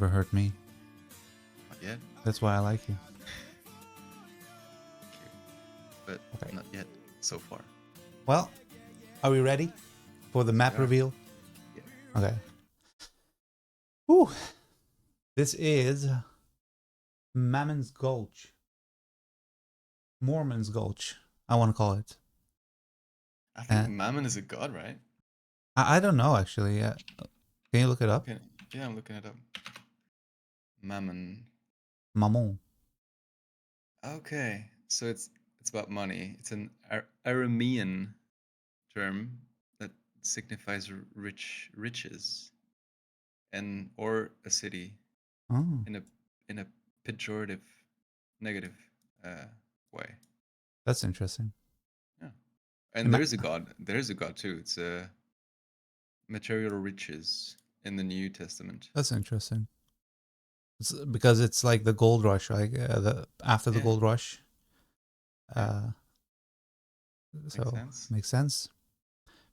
never hurt me. Not yet. That's why I like you. But Okay. not yet so far. Well, are we ready for the map Yeah. reveal? Yeah. Okay. Whew. This is MAMMON'S Gulch. Mormon's Gulch, I want to call it. I think Mammon is a god, right? I don't know, actually. Can you look it up? Okay. Yeah, I'm looking it up. Mammon. Mammon. Okay, so it's about money. It's an Aramean term that signifies riches, and or a city Oh, in a pejorative, negative way. that's interesting. Yeah, and Ima- there's a god. There's a god too. It's material riches in the New Testament. That's interesting. Because it's like the gold rush, like after the Yeah. gold rush. Yeah. So Makes sense. makes sense.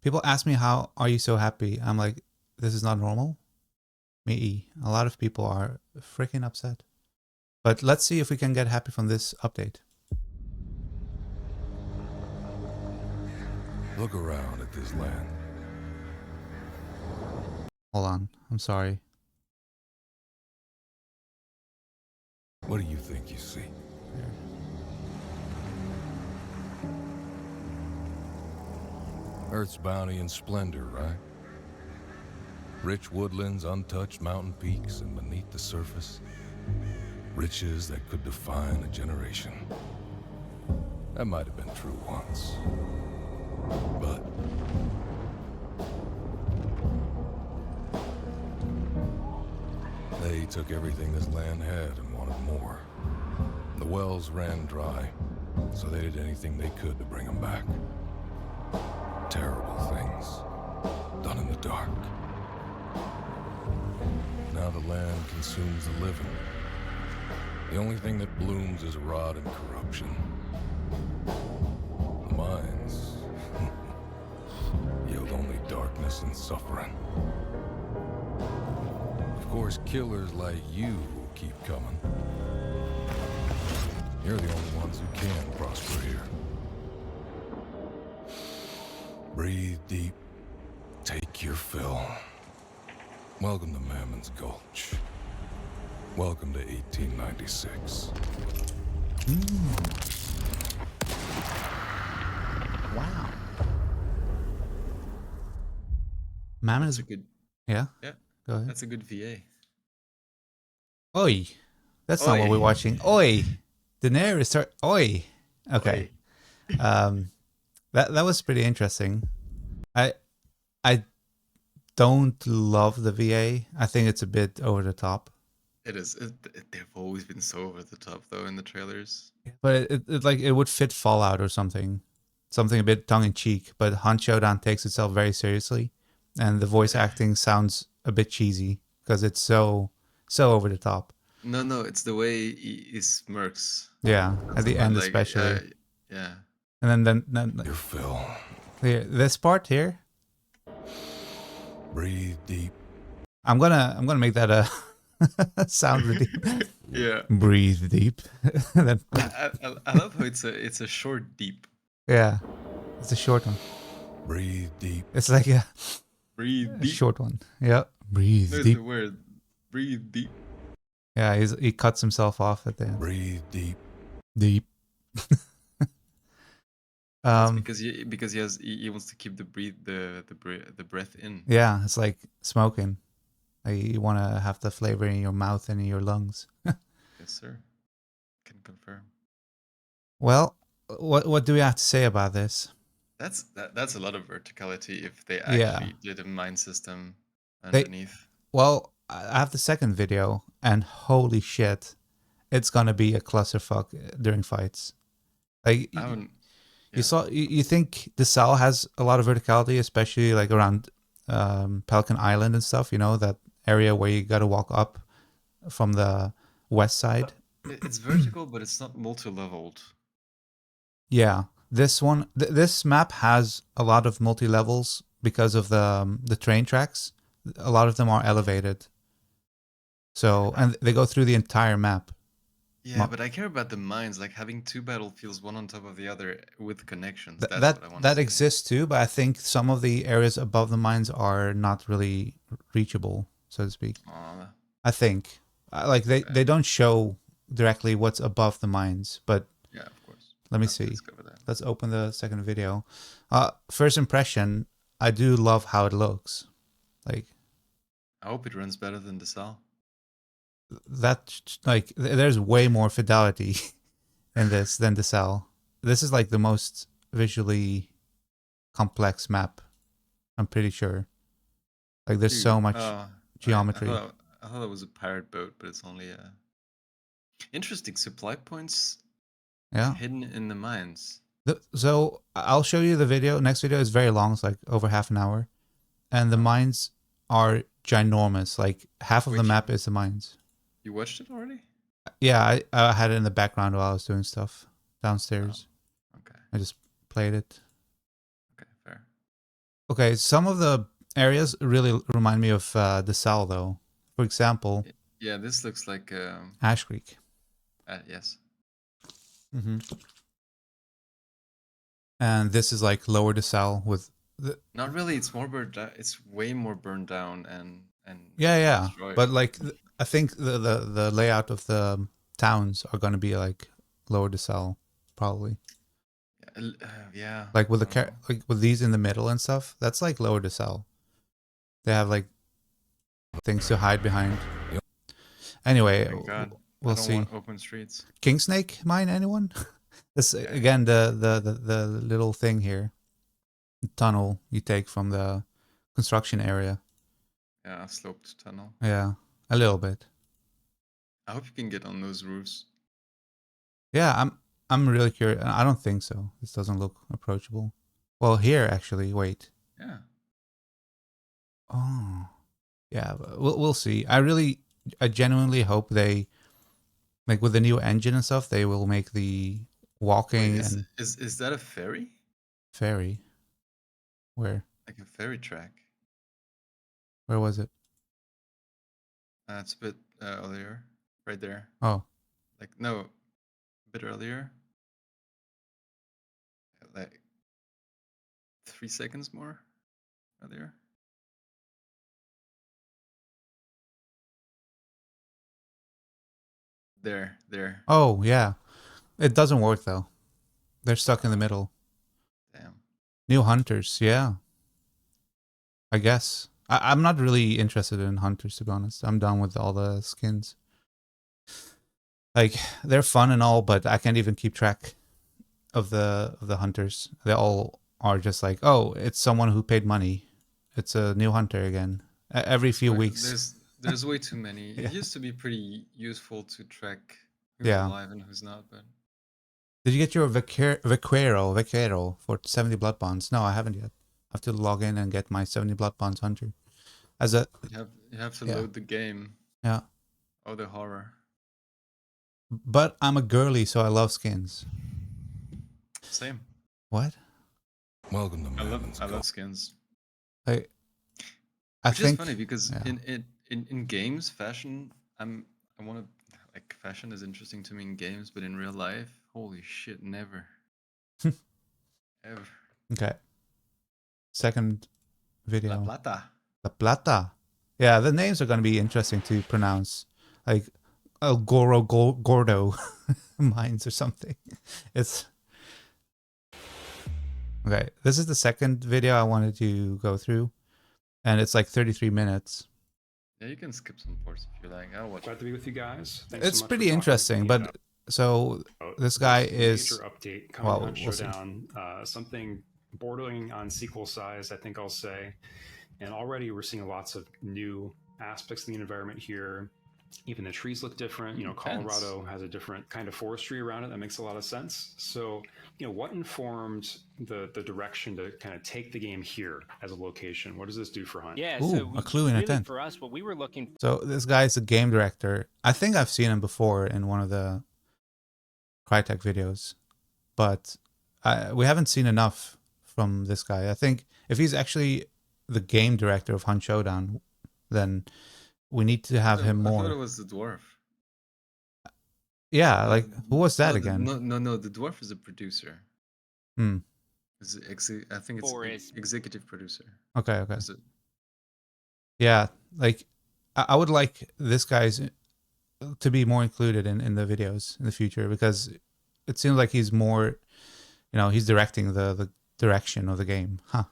People ask me, how are you so happy? I'm like, this is not normal. Me. A lot of people are freaking upset. But let's see if we can get happy from this update. Look around at this land. Hold on. I'm sorry. What do you think you see? Earth's bounty and splendor, right? Rich woodlands, untouched mountain peaks, and beneath the surface, riches that could define a generation. That might have been true once, but they took everything this land had and wanted more. The wells ran dry, so they did anything they could to bring them back. Terrible things, done in the dark. Now the land consumes the living. The only thing that blooms is rot and corruption. The mines yield only darkness and suffering. Of course, killers like you will keep coming. You're the only ones who can prosper here. Breathe deep, take your fill. Welcome to Mammon's Gulch. Welcome to 1896. Wow. Mammon is That's a good. yeah. Yeah, Go ahead. that's a good VA. Oi. That's not what Oi. we're watching. Oi. Daenerys. Oi. Okay. That was pretty interesting. I don't love the VA. I think it's a bit over the top. It is. They've always been so over the top, though, in the trailers. But it like it would fit Fallout or something. Something a bit tongue in cheek, but Hunt Showdown takes itself very seriously, and the voice acting sounds a bit cheesy because it's so over the top. No, it's the way he smirks. Yeah, at the end especially. Yeah. And then Your fill. here, this part here, Breathe deep. I'm gonna make that a sound really. Yeah. Breathe deep. And then I love how it's a short deep. yeah, it's a short one. Breathe deep. It's like a Breathe deep. short one. Yeah, breathe There's deep. the word. Breathe deep. Yeah, he cuts himself off at the end. Breathe deep. Deep. Because he wants to keep the breath in. Yeah, it's like smoking. Like you want to have the flavor in your mouth and in your lungs. Yes, sir. Can confirm. Well, what do we have to say about this? That's a lot of verticality if they Yeah. actually did a mine system They- underneath. Well, I have the second video, and holy shit, it's gonna be a clusterfuck during fights. Like I haven't. you think the Sal has a lot of verticality, especially like around Pelican Island and stuff. You know, that area where you got to walk up from the west side. It's vertical, but it's not multi-leveled. Yeah, this one, this map has a lot of multi-levels because of the train tracks. A lot of them are elevated, So, and they go through the entire map. Yeah, but I care about the mines, like having two battlefields, one on top of the other with connections. Th- That's that what I want to that see. exists too, but I think some of the areas above the mines are not really reachable, so to speak. Aw, I think like they don't show directly what's above the mines, but yeah, of course. let me Have to see. discover that. Let's open the second video. First impression, I do love how it looks. Like I hope it runs better than the cell. that, like there's way more fidelity in this than the cell. This is like the most visually complex map. I'm pretty sure. Like there's so much geometry. I thought it was a pirate boat, but it's only a interesting supply points Yeah. hidden in the mines. So I'll show you the video. Next video is very long. It's like over half an hour. And the mines are ginormous. Like half of the map is the mines. You watched it already? Yeah, I had it in the background while I was doing stuff downstairs. Oh, okay. I just played it. Okay, fair. Okay, some of the areas really remind me of the Sal, though. For example, Yeah, this looks like Ash Creek. yes. Mm-hmm. And this is like Lower DeSalle with the... Not really. It's more burned down. It's way more burned down and yeah. destroyed. But like I think the layout of the towns are going to be like Lower DeSalle, probably. Yeah. Like with like with these in the middle and stuff. That's like Lower DeSalle. They have like things to hide behind. Yep. Anyway, Thank God. we'll I don't see. want open streets. Kingsnake mine, anyone? This again the little thing here, the tunnel you take from the construction area. Yeah, sloped tunnel. Yeah, a little bit. I hope you can get on those roofs. Yeah, I'm really curious. I don't think so. This doesn't look approachable. Well, here actually. Wait. Yeah. Oh, yeah. We'll see. I genuinely hope they, like with the new engine and stuff, they will make the walking Wait, and is that a ferry? ferry. Where? Like a ferry track? Where was it? It's a bit earlier, right there. Oh, Like no, a bit earlier. Like 3 seconds more earlier. There. oh yeah. It doesn't work though. They're stuck in the middle. Damn. New hunters, yeah. I guess. I'm not really interested in hunters, to be honest. I'm done with all the skins. Like, they're fun and all, but I can't even keep track of the hunters. They all are just like, oh, it's someone who paid money. It's a new hunter again. Every few weeks. There's way too many. Yeah. It used to be pretty useful to track who's Yeah. alive and who's not, but Did you get your Vaquero for 70 blood bonds? No, I haven't yet. I have to log in and get my 70 blood bonds hunter. As a you have to Yeah. load the game. yeah. Oh, the horror. But I'm a girly, so I love skins. Same. What? Welcome to I MAMMON'S love Gulch. skins. I Which think is funny because yeah. in games, fashion, I want to, like, fashion is interesting to me in games, but in real life, holy shit, never. Ever. Okay. Second video. La Plata. La Plata. Yeah, the names are going to be interesting to pronounce. Like El Gordo Mines or something. It's okay. This is the second video I wanted to go through, and it's like 33 minutes. Yeah, you can skip some parts if you like. I'll watch Glad it. to be with you guys. Thanks It's so much pretty for talking interesting, with me but so about this guy this is major update coming well, on we'll see. Showdown. Something bordering on sequel size, I think I'll say. And already we're seeing lots of new aspects of the environment here. Even the trees look different. You know, Colorado has a different kind of forestry around it. That makes a lot of sense. So, you know, what informed the direction to kind of take the game here as a location? What does this do for Hunt? Yeah, Ooh, so a clue in a really tent. for us, what we were looking So this guy's a game director. I think I've seen him before in one of the Crytek videos, but we haven't seen enough from this guy. I think if he's actually the game director of Hunt Showdown, then we need to have him I thought it more. was the dwarf. Yeah, like who was that No, again? No. The dwarf is a producer. Hmm. I think it's Or is executive producer. Okay. Is it? Yeah, like I would like this guy's to be more included in the videos in the future, because it seems like he's more, he's directing the direction of the game. Huh.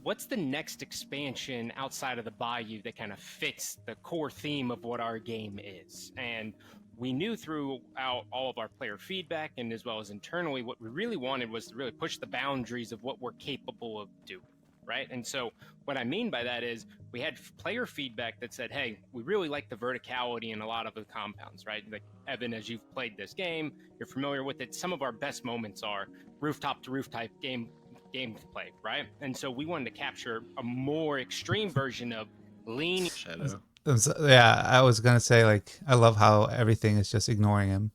what's the next expansion outside of the Bayou that kind of fits the core theme of what our game is? And we knew throughout all of our player feedback and as well as internally, what we really wanted was to really push the boundaries of what we're capable of doing, right? And so what I mean by that is we had player feedback that said, hey, we really like the verticality in a lot of the compounds, right? Like, Evan, as you've played this game, you're familiar with it. Some of our best moments are rooftop to roof type gameplay, right? And so we wanted to capture a more extreme version of lean. Shadow. Yeah, I was gonna say, like, I love how everything is just ignoring him.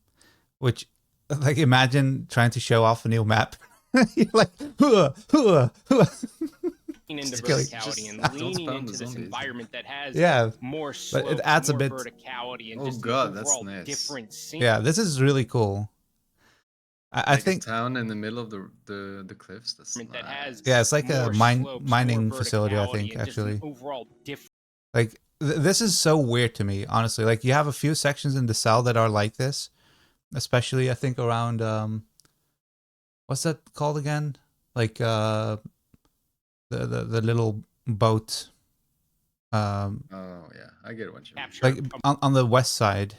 Which, like, imagine trying to show off a new map. You're like, hua, hua, hua. into Just killing- verticality and don't leaning spam into the this zombies. environment that has Yeah, more but slopes, it adds a more bit. verticality, and Oh just God, an that's overall nice. different scene. Yeah, this is really cool. I Like think. a town in the middle of the cliffs. That's that has Yeah, it's like a more slopes, mining more facility, I verticality, think, and just an actually. overall different. Like, this is so weird to me, honestly. Like, you have a few sections in the cell that are like this, especially, I think, around, what's that called again? Like, the little boat, Oh yeah, I get what you mean. Capture like, on the west side.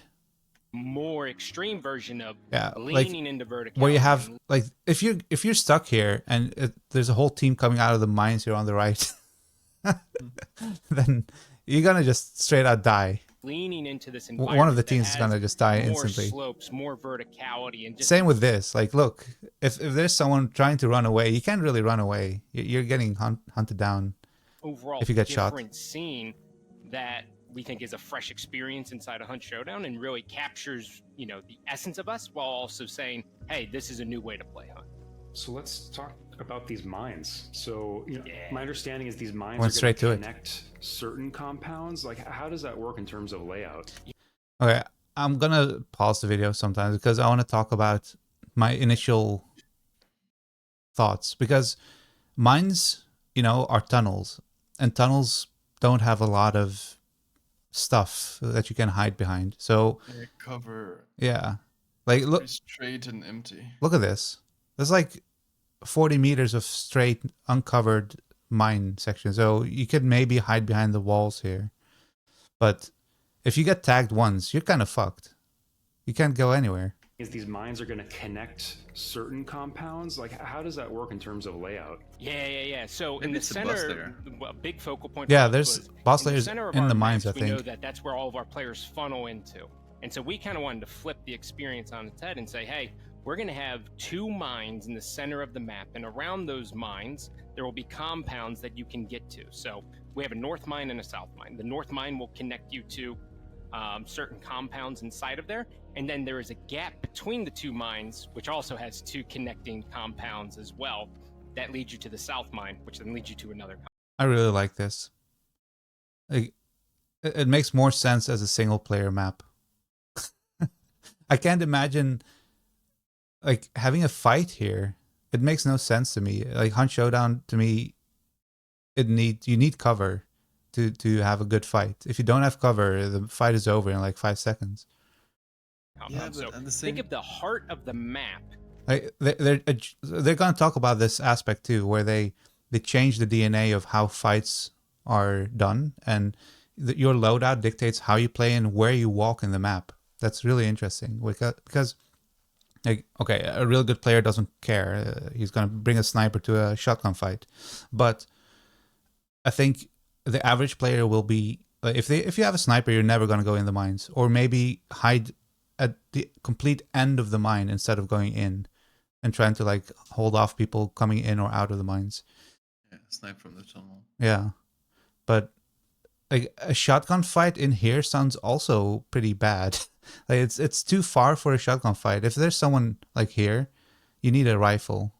a more extreme version of Yeah, like, leaning into verticality. where you have, and like, if you're stuck here and there's a whole team coming out of the mines here on the right, then you're gonna just straight out die. leaning into this One of environment the that teams is has gonna just die more instantly. slopes, more verticality, and just Same with this. Like, look, if there's someone trying to run away, you can't really run away. You're getting hunted down. overall if you get shot. different scene that we think is a fresh experience inside a Hunt Showdown and really captures, the essence of us while also saying, hey, this is a new way to play Hunt. So let's talk about these mines. So, Yeah. my understanding is these mines Went are straight to going it. to connect certain compounds. Like, how does that work in terms of layout? Okay, I'm gonna pause the video sometimes because I want to talk about my initial thoughts, because mines, are tunnels, and tunnels don't have a lot of stuff that you can hide behind. So They cover yeah, like, look very straight and empty. at this. There's like 40 meters of straight uncovered mine section, so you could maybe hide behind the walls here, but if you get tagged once, you're kind of fucked. You can't go anywhere. Is these mines are going to connect certain compounds? Like, how does that work in terms of layout? Yeah. So Maybe in the it's a bus center, layer. a big focal point. Yeah, for us there's was boss in the layers center of in our the mines, maps, I we know think. that that's where all of our players funnel into. And so we kind of wanted to flip the experience on its head and say, hey, we're going to have two mines in the center of the map. And around those mines, there will be compounds that you can get to. So we have a north mine and a south mine. The north mine will connect you to certain compounds inside of there. And then there is a gap between the two mines, which also has two connecting compounds as well, that leads you to the south mine, which then leads you to another compound. I really like this. Like, it makes more sense as a single player map. I can't imagine like having a fight here. It makes no sense to me. Like, Hunt Showdown, to me, you need cover to have a good fight. If you don't have cover, the fight is over in like 5 seconds. Yeah, So but at the same think of the heart of the map. Like, they're going to talk about this aspect too, where they change the DNA of how fights are done, and your loadout dictates how you play and where you walk in the map. That's really interesting because like, okay, a real good player doesn't care. He's going to bring a sniper to a shotgun fight, but I think the average player will be, if you have a sniper, you're never going to go in the mines, or maybe hide at the complete end of the mine instead of going in and trying to like hold off people coming in or out of the mines. yeah, snipe from the tunnel. Yeah, but like a shotgun fight in here sounds also pretty bad. Like, it's too far for a shotgun fight. If there's someone like here, you need a rifle.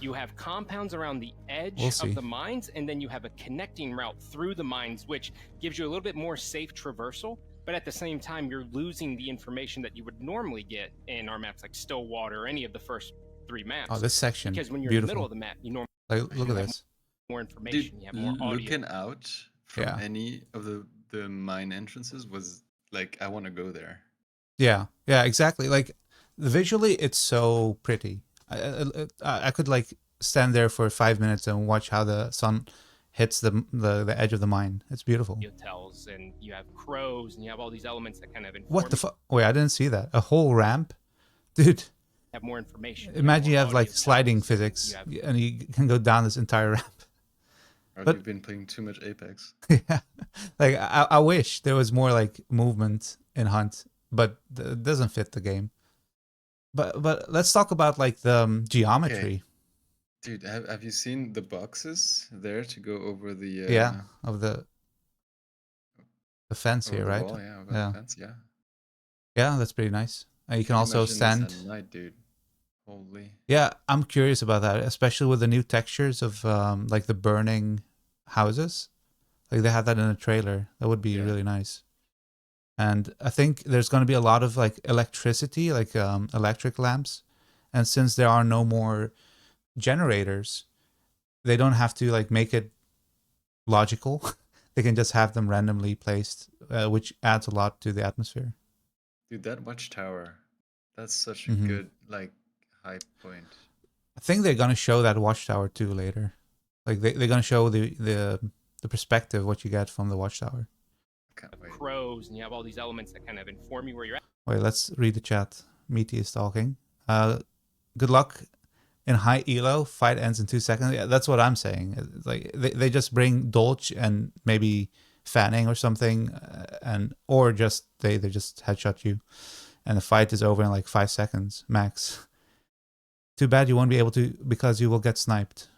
You have compounds around the edge We'll see. of the mines, and then you have a connecting route through the mines, which gives you a little bit more safe traversal. But at the same time, you're losing the information that you would normally get in our maps like Stillwater or any of the first 3 maps. Oh, this section. Because when you're Beautiful. in the middle of the map, you normally Like, look at have this. more information, Dude, you have more audio. looking out from Yeah. any of the mine entrances was like, I want to go there. Yeah, yeah, exactly. Like visually, it's so pretty. I could like stand there for 5 minutes and watch how the sun hits the edge of the mine. It's beautiful. Hotels, and you have crows, and you have all these elements that kind of inform What the you, fuck? Wait, I didn't see that. A whole ramp, dude. have more information. Imagine you more have like audio sliding channels, and physics, you have and you can go down this entire ramp. Or But- you've been playing too much Apex. Yeah, like I wish there was more like movement in Hunt, but it doesn't fit the game. But let's talk about like the geometry. Dude, have you seen the boxes there to go over the Yeah, of the fence over here, the right? wall? Yeah, over Yeah. the fence. Yeah. Yeah, that's pretty nice. You can you also imagine this stand. at night, dude. Holy. Yeah, I'm curious about that, especially with the new textures of like the burning houses. Like they had that in a trailer. That would be Yeah. really nice. And I think there's going to be a lot of like electricity, like electric lamps. And since there are no more generators, they don't have to like make it logical. They can just have them randomly placed, which adds a lot to the atmosphere. Dude, that watchtower. That's such a Mhm. good like high point. I think they're gonna show that watchtower too later. Like they're gonna show the perspective what you get from the watchtower. I can't wait. crows, and you have all these elements that kind of inform you where you're at. Wait, let's read the chat. Meaty is talking. Good luck in high elo. Fight ends in 2 seconds. Yeah, that's what I'm saying. It's like they just bring Dolch and maybe fanning or something, or just they just headshot you, and the fight is over in like 5 seconds max. Too bad you won't be able to because you will get sniped.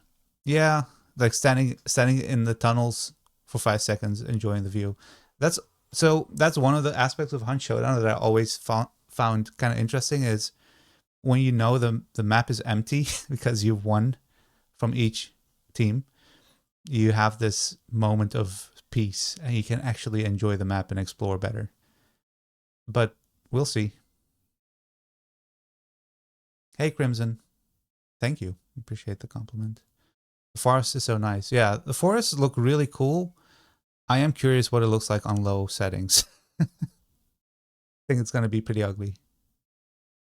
Yeah, like standing in the tunnels for 5 seconds, enjoying the view. That's one of the aspects of Hunt Showdown that I always found kind of interesting is when you know the map is empty because you've won from each team, you have this moment of peace and you can actually enjoy the map and explore better. But we'll see. Hey Crimson, thank you. Appreciate the compliment. The forest is so nice. Yeah, the forests look really cool. I am curious what it looks like on low settings. I think it's going to be pretty ugly.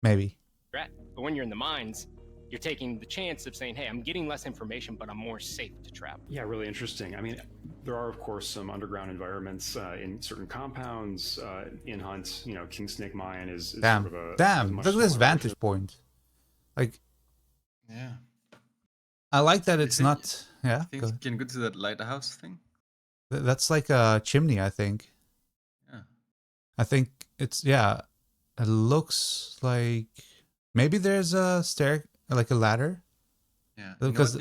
Maybe. You're at. But when you're in the mines, you're taking the chance of saying, hey, I'm getting less information, but I'm more safe to travel. Yeah, really interesting. I mean, there are, of course, some underground environments in certain compounds in Hunt. You know, King Snake Mine is Damn. sort of a Damn. much Look at this smaller vantage version. point. Like, Yeah. I like that it's think- not. Yeah. I think go you can go to that lighthouse thing. That's like a chimney, I think. Yeah. I think it's, yeah. It looks like maybe there's a stair, like a ladder. Yeah. Because-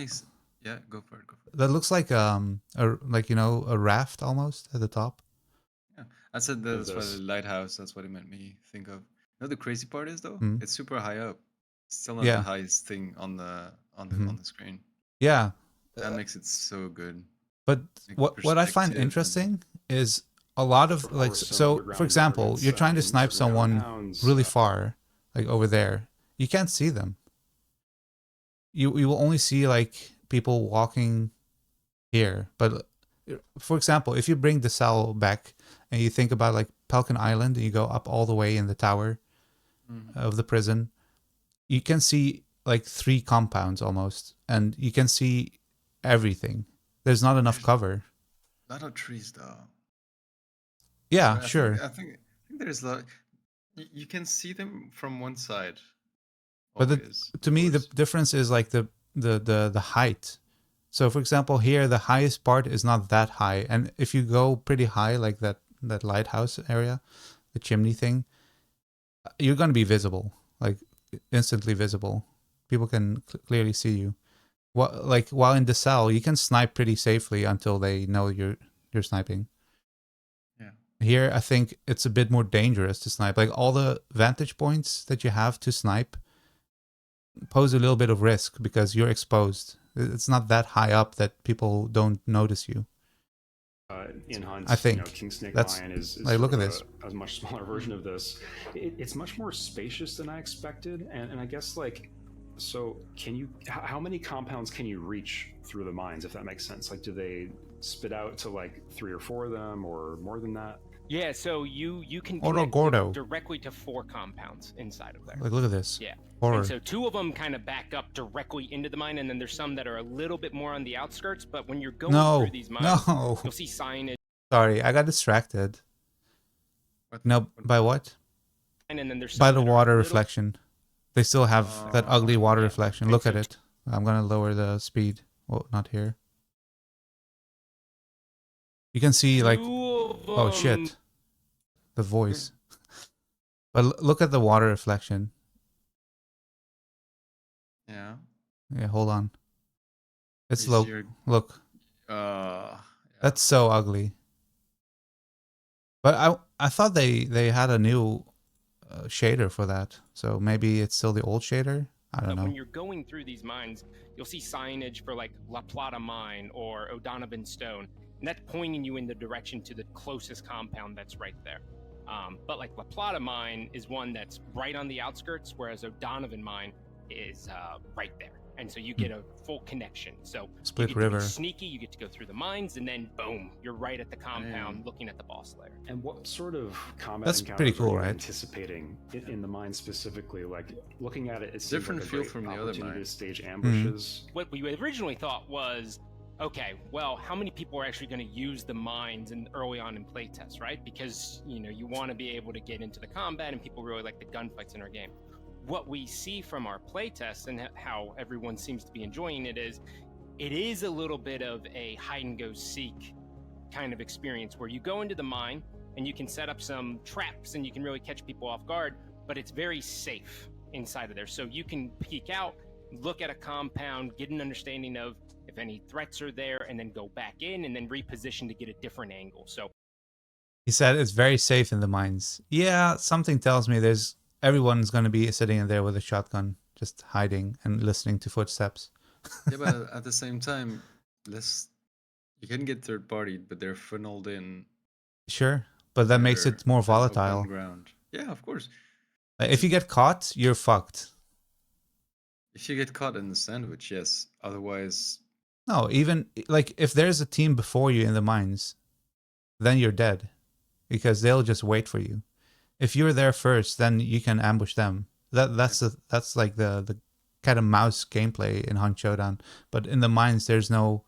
Yeah, go for it. Go for it. That looks like a raft almost at the top. Yeah. I said that's why this. the lighthouse. That's what it made me think of. You know, the crazy part is though, Hmm. it's super high up. It's still not Yeah. the highest thing on the Mhm. on the screen. Yeah. That makes it so good. But Like what I find perspective and- interesting is a lot of Of like, course, some so underground for example, environments, you're trying to in snipe certain someone compounds, really far, like over there. You can't see them. You will only see like people walking here. But for example, if you bring the cell back and you think about like Pelican Island and you go up all the way in the tower Mhm. of the prison, you can see like 3 compounds almost, and you can see everything. There's not enough cover. A lot of trees though. Yeah, I think- sure. I think there's a lot. You can see them from one side. But always, to of me, the course. difference is like the height. So for example, here the highest part is not that high, and if you go pretty high, like that lighthouse area, the chimney thing, you're going to be visible, like instantly visible. People can clearly see you. While in the cell, you can snipe pretty safely until they know you're sniping. Yeah. Here, I think it's a bit more dangerous to snipe. Like all the vantage points that you have to snipe pose a little bit of risk because you're exposed. It's not that high up that people don't notice you. In Hunt, I think King Snake that's Mine is like, look sort at of this. a much smaller version of this. It's much more spacious than I expected, and I guess like, so can you? How many compounds can you reach through the mines, if that makes sense? Like, do they spit out to like 3 or 4 of them, or more than that? Yeah, so you can Oro connect Gordo. directly to 4 compounds inside of there. Like, look at this. Yeah. Horror. And so 2 of them kind of back up directly into the mine, and then there's some that are a little bit more on the outskirts. But when you're going through these mines, you'll see signage. Sorry, I got distracted. What? No, by what? And then there's By some the that are water a little- reflection. They still have that ugly water yeah. reflection. And Look so at it. I'm gonna lower the speed. Well, not here. You can see like, 2 of oh them- shit, the voice. But look at the water reflection. Yeah. Yeah, hold on. It's You low. see your- Look, yeah. that's so ugly. But I thought they had a new shader for that. So maybe it's still the old shader. I don't But when know. you're going through these mines, you'll see signage for like La Plata Mine or O'Donovan Stone, and that's pointing you in the direction to the closest compound that's right there. But like La Plata Mine is one that's right on the outskirts, whereas O'Donovan Mine is right there, and so you get a full connection. So Split you get to be River. sneaky, you get to go through the mines, and then boom, you're right at the compound, Damn. looking at the boss layer. And what sort of combat That's encounters pretty cool, are you right? anticipating in the mine specifically? Like, looking at it, it seems Different like a feel great from the other opportunity mine. to stage ambushes. What we originally thought was, okay, well, how many people are actually going to use the mines and early on in playtests, right? Because you want to be able to get into the combat, and people really like the gunfights in our game. What we see from our playtests and how everyone seems to be enjoying it is a little bit of a hide and go seek kind of experience where you go into the mine and you can set up some traps and you can really catch people off guard, but it's very safe inside of there. So you can peek out, look at a compound, get an understanding of if any threats are there, and then go back in and then reposition to get a different angle. So He said it's very safe in the mines. Yeah, something tells me everyone's going to be sitting in there with a shotgun, just hiding and listening to footsteps. Yeah, but at the same time, you can get third party, but they're funneled in. Sure, but that makes They're it more on open volatile. ground. Yeah, of course. If you get caught, you're fucked. If you get caught in the sandwich, yes. Otherwise, No, even like if there's a team before you in the mines, then you're dead because they'll just wait for you. If you're there first, then you can ambush them. That's like the cat and mouse gameplay in Hunt Showdown. But in the mines, there's no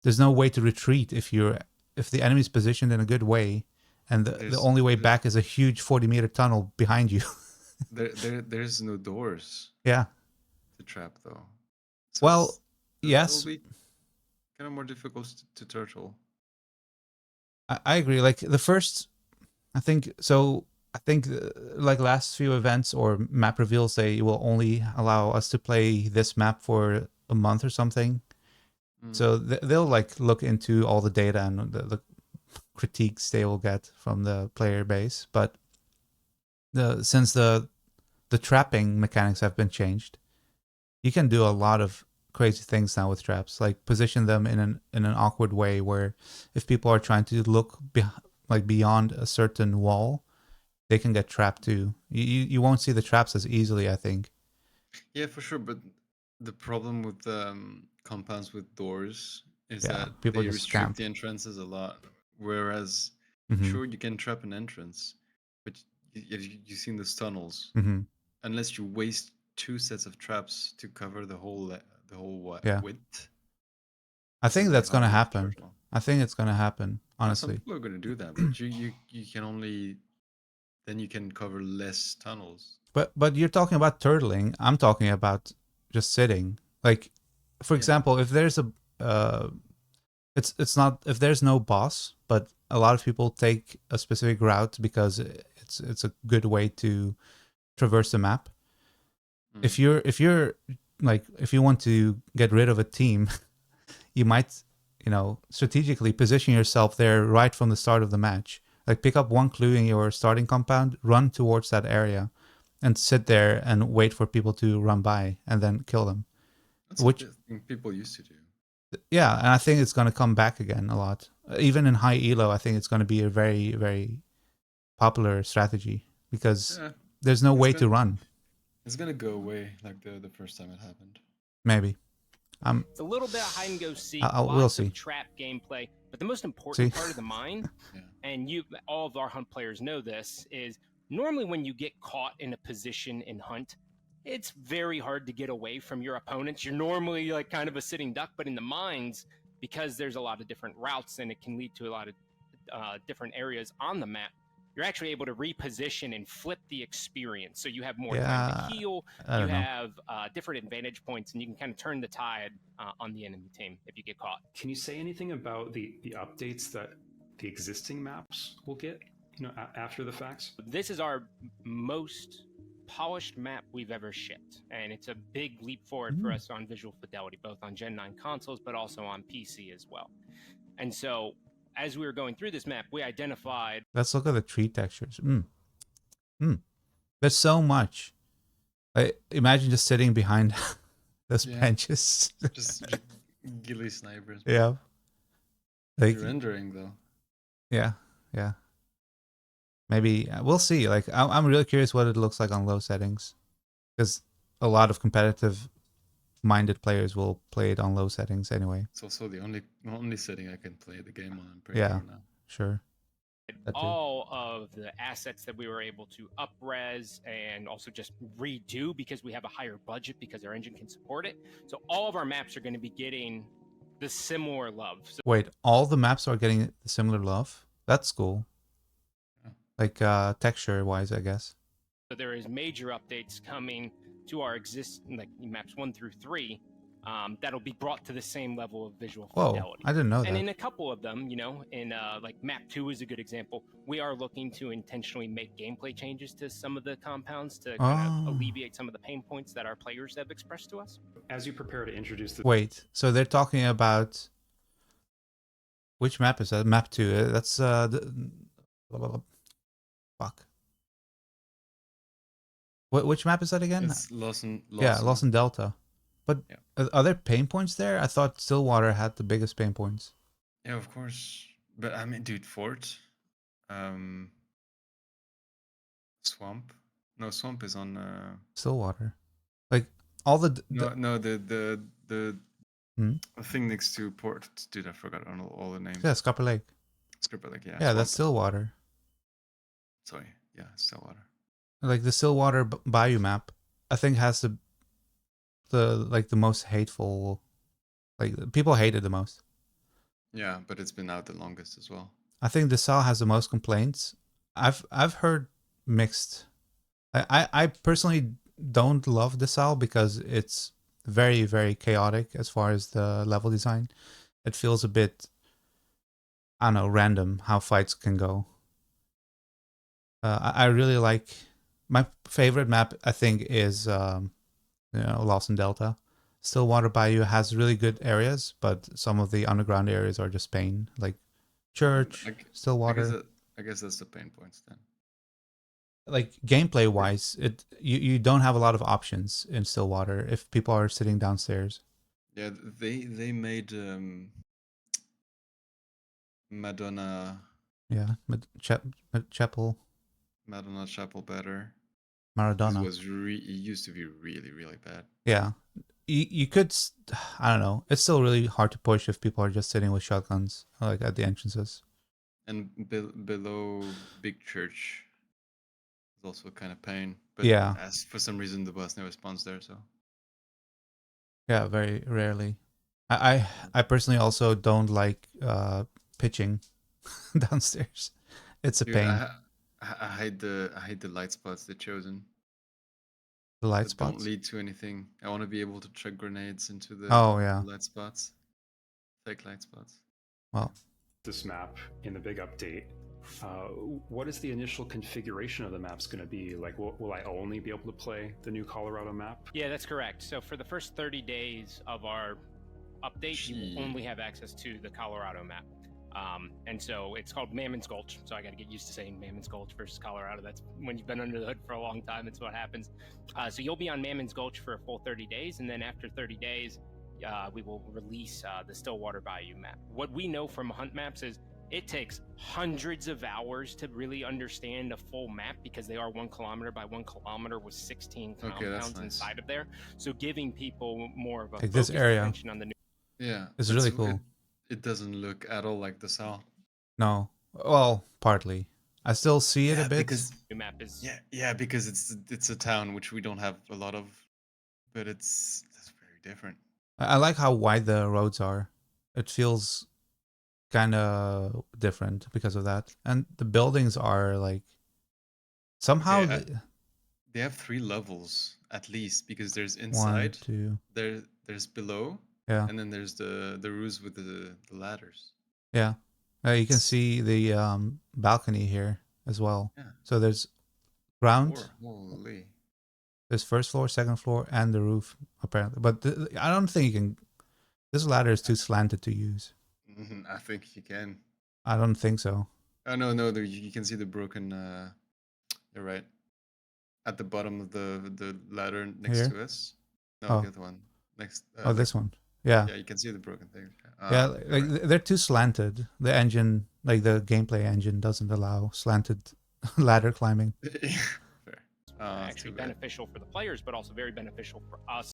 way to retreat if the enemy's positioned in a good way, and the only way back is a huge 40-meter tunnel behind you. there's no doors Yeah. to trap though. So Well, yes, it'll be kind of more difficult to turtle. I agree. Like the first, I think so. I think like last few events or map reveals, they will only allow us to play this map for a month or something. So they'll like look into all the data and the critiques they will get from the player base. But since the trapping mechanics have been changed, you can do a lot of crazy things now with traps, like position them in an awkward way where if people are trying to look beyond a certain wall, they can get trapped too. You won't see the traps as easily, I think. Yeah, for sure. But the problem with compounds with doors is Yeah, that people they just restrict camp. the entrances a lot. Whereas, Mhm. sure, you can trap an entrance, but you've seen those tunnels. Mhm. Unless you waste 2 sets of traps to cover the whole Yeah. width. I it's think really that's gonna hard to happen. turtle. I think it's gonna happen. Now, Honestly. some people are going to do that, but you can only then you can cover less tunnels. But you're talking about turtling. I'm talking about just sitting. Like, for Yeah. example, if there's it's not if there's no boss, but a lot of people take a specific route because it's a good way to traverse the map. If you're like if you want to get rid of a team, you might strategically position yourself there right from the start of the match. Like pick up one clue in your starting compound, run towards that area, and sit there and wait for people to run by and then kill them. That's Which- a thing people used to do. Yeah, and I think it's going to come back again a lot. Even in high elo, I think it's going to be a very, very popular strategy because Yeah, there's no It's way been- to run. it's gonna go away like the first time it happened. Maybe. It's a little bit of hide and go seek, we'll lots see. of trap gameplay, but the most important See? part of the mine, Yeah. and all of our hunt players know this, is normally when you get caught in a position in hunt, it's very hard to get away from your opponents. You're normally like kind of a sitting duck, but in the mines, because there's a lot of different routes and it can lead to a lot of different areas on the map, you're actually able to reposition and flip the experience. So you have more time Yeah, to heal, I you don't know. have different advantage points, and you can kind of turn the tide on the enemy team if you get caught. Can you say anything about the updates that the existing maps will get? After the fact. This is our most polished map we've ever shipped, and it's a big leap forward for us on visual fidelity, both on Gen 9 consoles, but also on PC as well. And so, as we were going through this map, we identified Let's look at the tree textures. There's so much. Imagine just sitting behind those Yeah. benches. Just ghillie snipers. Yeah. Like, You're rendering though. yeah. Maybe we'll see. Like, I'm really curious what it looks like on low settings, because a lot of competitive-minded players will play it on low settings anyway. It's also the only setting I can play the game on. I'm pretty Yeah. sure now. Sure. That too. all of the assets that we were able to up-res and also just redo because we have a higher budget because our engine can support it. So all of our maps are going to be getting the similar love. So Wait, all the maps are getting similar love? That's cool. Yeah. Like texture-wise, I guess. there is major updates coming to our existing like maps 1 through 3 that'll be brought to the same level of visual Whoa, fidelity. I didn't know And that. in a couple of them, in like map 2 is a good example, we are looking to intentionally make gameplay changes to some of the compounds to kind Oh. of alleviate some of the pain points that our players have expressed to us. As you prepare to introduce the Wait, so they're talking about which map is that? Map 2. That's fuck. Which map is that again? It's Lawson. Yeah, Lawson Delta. But Yeah. are there pain points there? I thought Stillwater had the biggest pain points. Yeah, of course. But I mean, dude, Fort, Swamp. No, Swamp is on. Stillwater, like all the No, the Hmm? thing next to Port. Dude, I forgot all the names. yeah, Scupper Lake. Scripper, like, yeah. Yeah, that's Swamp. Stillwater. Sorry, yeah, Stillwater. Like the Stillwater Bayou map, I think has the most hateful. Like people hate it the most. Yeah, but it's been out the longest as well. I think DeSalle has the most complaints. I've heard mixed. I personally don't love DeSalle because it's very, very chaotic as far as the level design. It feels a bit, I don't know, random how fights can go. I really like my favorite map. I think is Lawson Delta. Stillwater Bayou has really good areas, but some of the underground areas are just pain, like Church, Stillwater. I guess that's the pain points then. Like gameplay wise, you don't have a lot of options in Stillwater if people are sitting downstairs. Yeah, they made Madonna Yeah, Chapel, Madonna Chapel better. Maradona. It used to be really, really bad. Yeah, you could. I don't know. It's still really hard to push if people are just sitting with shotguns like at the entrances. And below Big Church is also kind of pain. But Yeah. as for some reason the bus never spawns there, so Yeah, very rarely. I personally also don't like pitching downstairs. It's a dude, pain. I hate the light spots they've chosen. The light That spots. don't lead to anything. I want to be able to chuck grenades into the Oh yeah. light spots. Fake light spots. Well, this map in the big update, what is the initial configuration of the maps going to be? Like, will I only be able to play the new Colorado map? Yeah, that's correct. So for the first 30 days of our update, you will only have access to the Colorado map. And so it's called Mammonn's Gulch. So I got to get used to saying Mammonn's Gulch versus Colorado. That's when you've been under the hood for a long time. It's what happens. So you'll be on Mammonn's Gulch for a full 30 days. And then after 30 days, we will release the Stillwater Bayou map. What we know from hunt maps is it takes hundreds of hours to really understand a full map because they are 1 kilometer by 1 kilometer with 16 compounds nice. inside of there. So giving people more of a Like this focused area. attention on the new. Yeah, It's really cool. It doesn't look at all like the South. No. Well, partly. I still see it a bit. Because New map is because it's a town which we don't have a lot of, but that's very different. I like how wide the roads are. It feels kind of different because of that. And the buildings are like somehow Okay, They have 3 levels at least because there's 1, inside, 2. there's below, Yeah. and then there's the roofs with the ladders. Yeah. You can see the balcony here as well. Yeah. So there's ground, Holy. there's first floor, second floor, and the roof apparently. But I don't think you can. This ladder is too slanted to use. I think you can. I don't think so. Oh no, you can see the broken. You're right. At the bottom of the ladder next Here? to us. No, Oh. the other one next. Oh, this one. Yeah. Yeah, you can see the broken thing. Yeah, You're like right. they're too slanted. The engine, like the gameplay engine, doesn't allow slanted ladder climbing. Fair. actually beneficial for the players, but also very beneficial for us.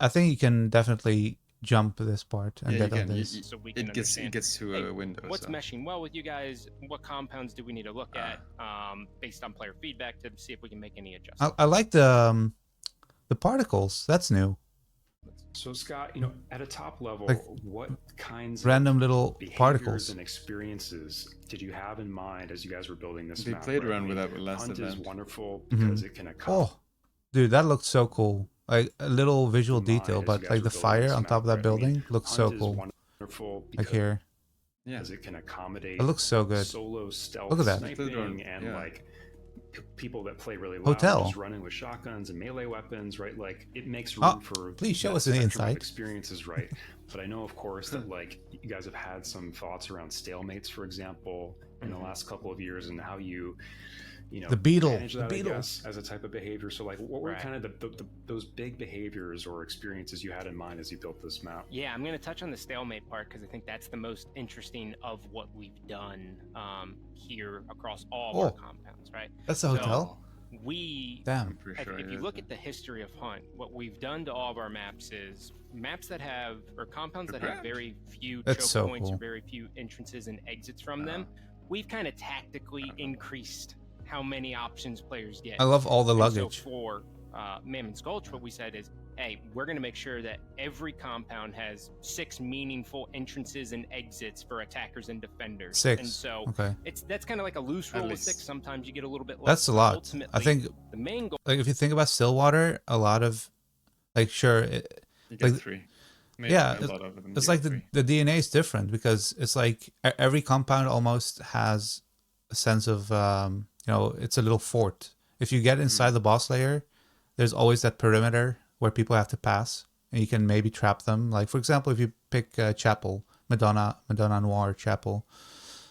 I think you can definitely jump this part and Yeah, get you on can. this. So we can It gets understand to hey, a window. what's so. meshing well with you guys. What compounds do we need to look at based on player feedback to see if we can make any adjustments? I like the particles. That's new. So Scott, at a top level, Like what kinds random of little behaviors particles. and experiences did you have in mind as you guys were building this They map? played right? around with that with last Hunt is event. wonderful because it can accomplish. Oh, dude, that looked so cool. Like a little visual in mind detail, as you but guys like were the building fire this on map, top of that right? I mean, building looks so Hunt is cool. wonderful Like because here, Yeah. it can accommodate it looks so good. solo stealth Look at that. sniping and Yeah. like people that play really loud Hotel. just running with shotguns and melee weapons, right? Like it makes Oh, room for please show that us the spectrum of inside. experiences, right? But I know, of course, that like you guys have had some thoughts around stalemates, for example, in the last couple of years, and how you The beetle, manage the that, beetle. I guess, as a type of behavior. So like, what were Right. kind of those big behaviors or experiences you had in mind as you built this map? Yeah, I'm going to touch on the stalemate part because I think that's the most interesting of what we've done here across all of our compounds, right? That's a hotel. We, Damn. I'm pretty sure. if you look at the history of Hunt, what we've done to all of our maps is maps that have, or compounds that have very few That's choke so points cool. or very few entrances and exits from them, we've kind of tactically increased how many options players get. I love all the And luggage. So for Mammonn's Gulch, what we said is, hey, we're going to make sure that every compound has 6 meaningful entrances and exits for attackers and defenders. 6. And so Okay. that's kind of like a loose rule of least. 6. Sometimes you get a little bit less. That's a but lot. Ultimately, I think the main goal. like if you think about Stillwater, a lot of like sure You get like- 3. Maybe yeah, a lot of them. it's get like 3. the DNA is different because it's like every compound almost has a sense of it's a little fort. If you get inside the boss layer, there's always that perimeter where people have to pass, and you can maybe trap them. Like for example, if you pick Chapel, Madonna Noir Chapel,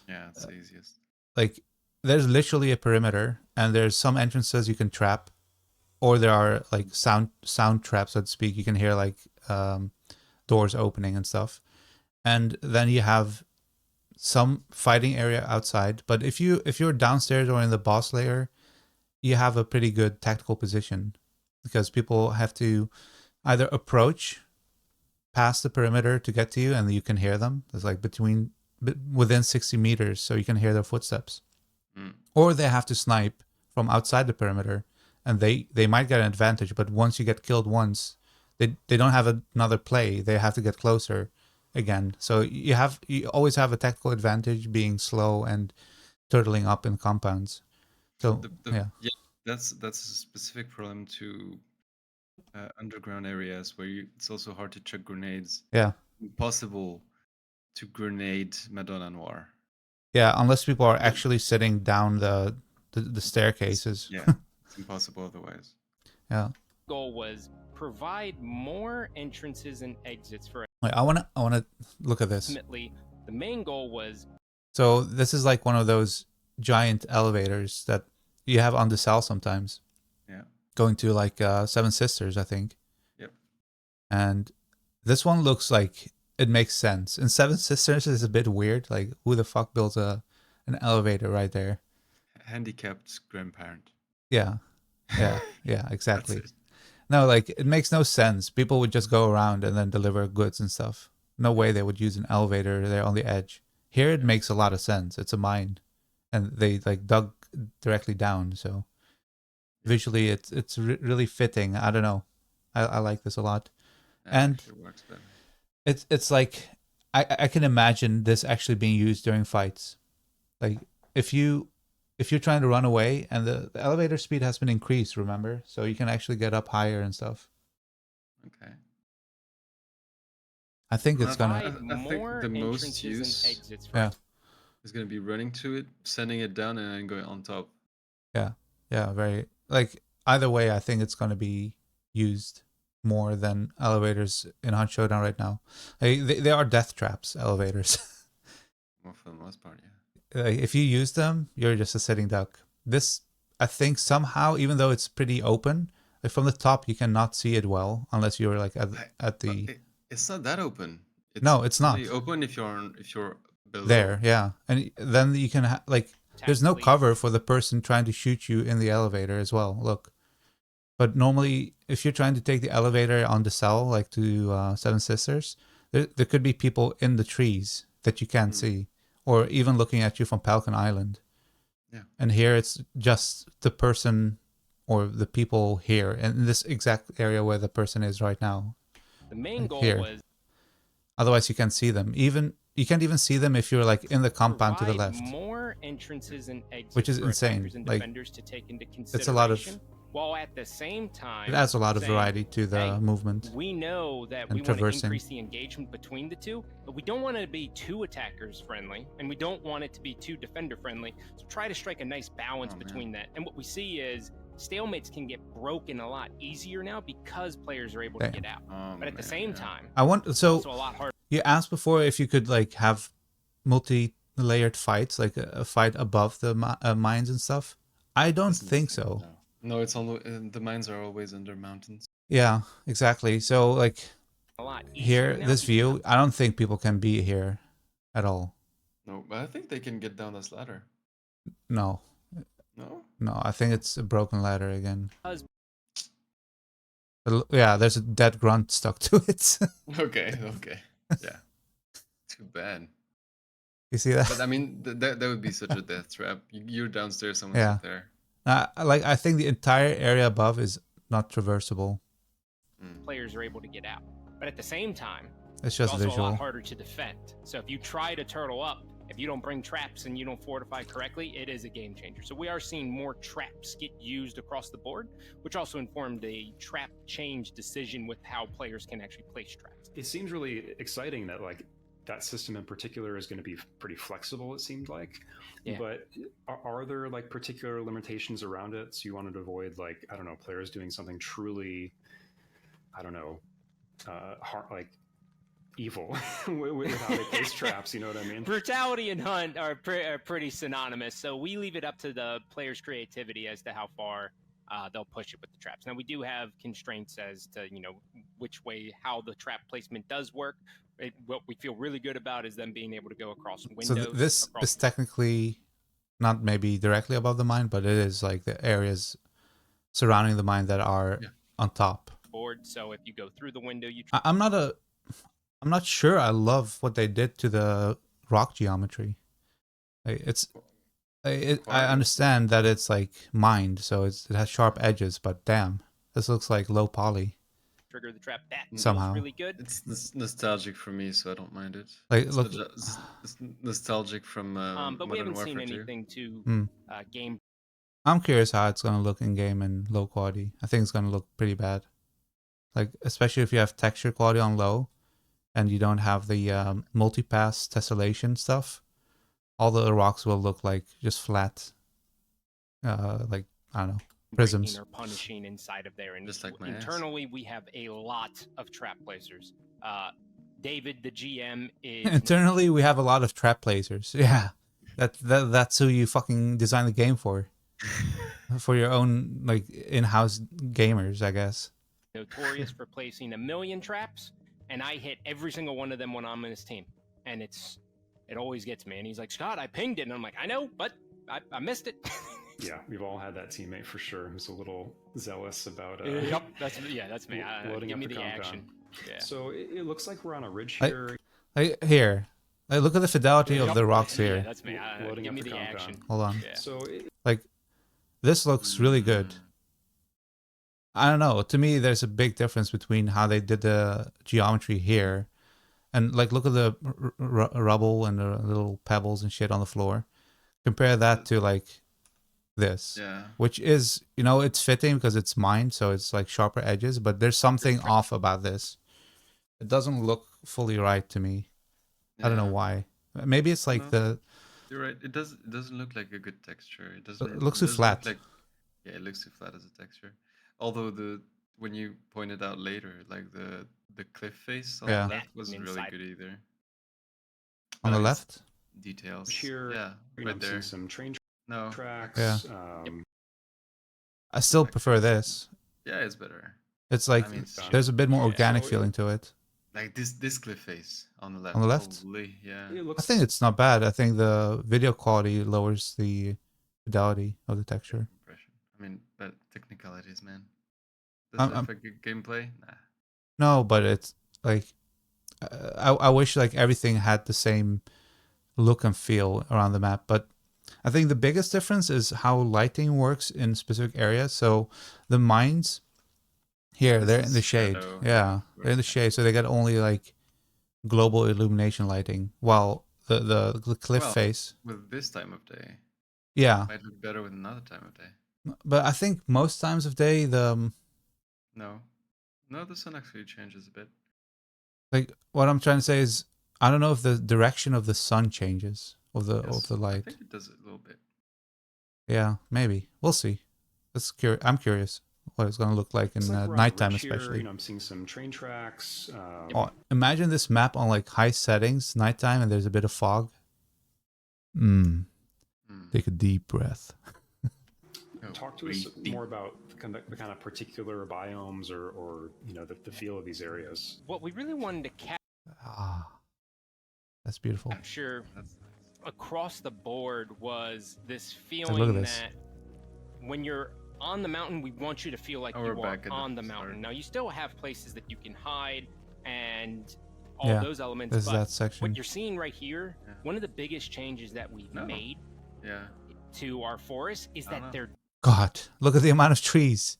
Yeah, it's the easiest. like there's literally a perimeter, and there's some entrances you can trap, or there are like sound traps, so to speak. You can hear like doors opening and stuff, and then you have some fighting area outside. But if you're downstairs or in the boss layer, you have a pretty good tactical position because people have to either approach past the perimeter to get to you, and you can hear them. It's like within 60 meters, so you can hear their footsteps. Or they have to snipe from outside the perimeter, and they might get an advantage. But once you get killed once, they don't have another play. They have to get closer again. So you always have a tactical advantage being slow and turtling up in compounds. So yeah. That's a specific problem to underground areas where it's also hard to chuck grenades. Yeah. Impossible to grenade Madonna Noir. Yeah, unless people are actually sitting down the staircases. Yeah, it's impossible otherwise. Yeah. Goal was provide more entrances and exits for Wait, I wanna look at this. ultimately The main goal was So this is like one of those giant elevators that you have on the cell sometimes, Yeah. going to like Seven Sisters, I think. Yep. And this one looks like it makes sense. And Seven Sisters is a bit weird. Like, who the fuck builds an elevator right there? Handicapped grandparent. Yeah, yeah, yeah, That's exactly. it. No, like it makes no sense. People would just go around and then deliver goods and stuff. No way they would use an elevator there on the edge. Here it makes a lot of sense. It's a mine, and they like dug directly down. So visually, it's really fitting. I don't know. I like this a lot. That And actually works better. it's like I can imagine this actually being used during fights. Like if you're trying to run away and the elevator speed has been increased, remember? So you can actually get up higher and stuff. Okay. I think it's gonna I provide think more the most entrances use and exits for yeah. is going to be running to it, sending it down, and then going on top. Yeah, very like either way I think it's gonna be used more than elevators in Hunt Showdown right now. They are death traps, elevators. Well, for the most part, yeah. Like, if you use them, you're just a sitting duck. This, I think, somehow, even though it's pretty open, like from the top, you cannot see it well unless you're like at But the it's not that open. No, it's not. only open if you're below. there. Yeah, and then you can like there's no Please. cover for the person trying to shoot you in the elevator as well. Look, but normally, if you're trying to take the elevator on the cell, like to Seven Sisters, there could be people in the trees that you can't see, or even looking at you from Falcon Island. Yeah. And here it's just the person or the people here in this exact area where the person is right now. The main Like goal here. was Otherwise, you can't see them. Even you can't even see them if you're like in the compound to the provide left. more entrances and exits Which is for insane. attackers and Like, defenders to take into consideration. It's a lot of. While at the same time, It adds a lot of saying, variety to the hey, movement. we know that and we want to traversing. increase the engagement between the two, but we don't want it to be too attackers friendly, and we don't want it to be too defender friendly. So try to strike a nice balance Oh, man. between that. And what we see is stalemates can get broken a lot easier now because players are able to Damn. get out. Oh, But at the man, same yeah. time, I want it's so also a lot harder. you asked before if you could like have multi-layered fights, like a fight above the mines and stuff. I don't Doesn't think seem- so. No, it's on the mines are always under mountains. Yeah, exactly. So like A lot here, easier now this because- view, I don't think people can be here at all. No, but I think they can get down this ladder. No, No? no, I think it's a broken ladder again. Because- Yeah, there's a dead grunt stuck to it. Okay, okay. Yeah. Too bad. You see that? But I mean, that would be such a death trap. You're downstairs, someone's Yeah. up there. I think the entire area above is not traversable. players are able to get out. But at the same time, It's it's just also a visual. lot harder to defend. So if you try to turtle up, if you don't bring traps and you don't fortify correctly, it is a game changer. So we are seeing more traps get used across the board, which also informed a trap change decision with how players can actually place traps. It seems really exciting that like that system in particular is going to be pretty flexible. It seemed like, Yeah. but are there like particular limitations around it? So you wanted to avoid like I don't know players doing something truly, I don't know, like evil with how they place traps. You know what I mean? Brutality and hunt are pretty synonymous, so we leave it up to the player's creativity as to how far they'll push it with the traps. Now we do have constraints as to which way how the trap placement does work. What we feel really good about is them being able to go across windows. So this is technically not maybe directly above the mine, but it is like the areas surrounding the mine that are on top. board. So if you go through the window, you I'm not sure I love what they did to the rock geometry. Like, I understand that it's like mined, so it has sharp edges, but damn, this looks like low poly. trigger the trap. That feels Somehow. really good. It's nostalgic for me, so I don't mind it. Like, It's look, it's nostalgic from But we Modern haven't seen Warfare 2. anything too game. I'm curious how it's gonna look in game in low quality. I think it's gonna look pretty bad. Like especially if you have texture quality on low, and you don't have the multipass tessellation stuff. All the rocks will look like just flat, like I don't know, prisms. Breaking or punishing inside of there, and Just like my ass. internally we have a lot of trap placers. David, the GM, is Internally, we have a lot of trap placers. Yeah, that's who you fucking design the game for your own like in-house gamers, I guess. notorious for placing 1 million traps, and I hit every single one of them when I'm in his team, and it always gets me. And he's like, Scott, I pinged it, and I'm like, I know, but I missed it. Yeah, we've all had that teammate for sure who's a little zealous about. Yep, that's me. Loading Give up me the the compound. action. Yeah. So it looks like we're on a ridge here. Here, look at the fidelity of Yep. the rocks Yeah, here. that's me. Loading Give up me the the compound. action. Hold on. Yeah. So Like, this looks really good. I don't know. To me, there's a big difference between how they did the geometry here, and like look at the rubble and the little pebbles and shit on the floor. Compare that to like this, Yeah. which is, you know, it's fitting because it's mine, so it's like sharper edges. But there's something off about this. It doesn't look fully right to me. I don't know Yeah. why. Maybe it's like No. You're right. It doesn't look like a good texture. It doesn't. It looks too doesn't flat. Look like, yeah, it looks too flat as a texture. Although when you pointed out later, like the cliff face on Yeah. the left wasn't really Inside. good either. on the But it's left. Details. here, Yeah, I'm right seeing there. some train No. tracks. Yeah. I still Like- prefer this. Yeah, it's better. It's like I mean, there's a bit more Yeah, organic so feeling to it. like this cliff face on the left. On the left? Holy, yeah. It I looks think it's not bad. I think the video quality lowers the fidelity of the texture. Impression. I mean, but technicalities, man. Does I'm- it affect your gameplay? Nah. No, but it's like I wish like everything had the same look and feel around the map. But I think the biggest difference is how lighting works in specific areas. So the mines here, This they're is in the shade. shadow. Yeah, they're in the shade, so they get only like global illumination lighting, while the cliff Well, face, With this time of day, yeah. might look better with another time of day. But I think most times of day, No, the sun actually changes a bit. like what I'm trying to say is, I don't know if the direction of the sun changes of the Yes, I light. think it does a little bit. Yeah, maybe we'll see. I'm curious what it's gonna look like in looks like we're on a nighttime, ridge here. especially. I'm seeing some train tracks. Oh, imagine this map on like high settings, nighttime, and there's a bit of fog. Hmm. Take a deep breath. Oh, Talk to us breathe deep. more about the kind of particular biomes or the feel of these areas. What we really wanted to Ah, that's beautiful. capture That's nice. across the board was this look feeling at this. that when you're on the mountain, we want you to feel like Oh, you we're are back at the on the start. mountain. Now, you still have places that you can hide and all Yeah, those elements, This is but that section. what you're seeing right here, Yeah. one of the biggest changes that we've No. made Yeah, to our forest is I that know. they're God, look at the amount of trees.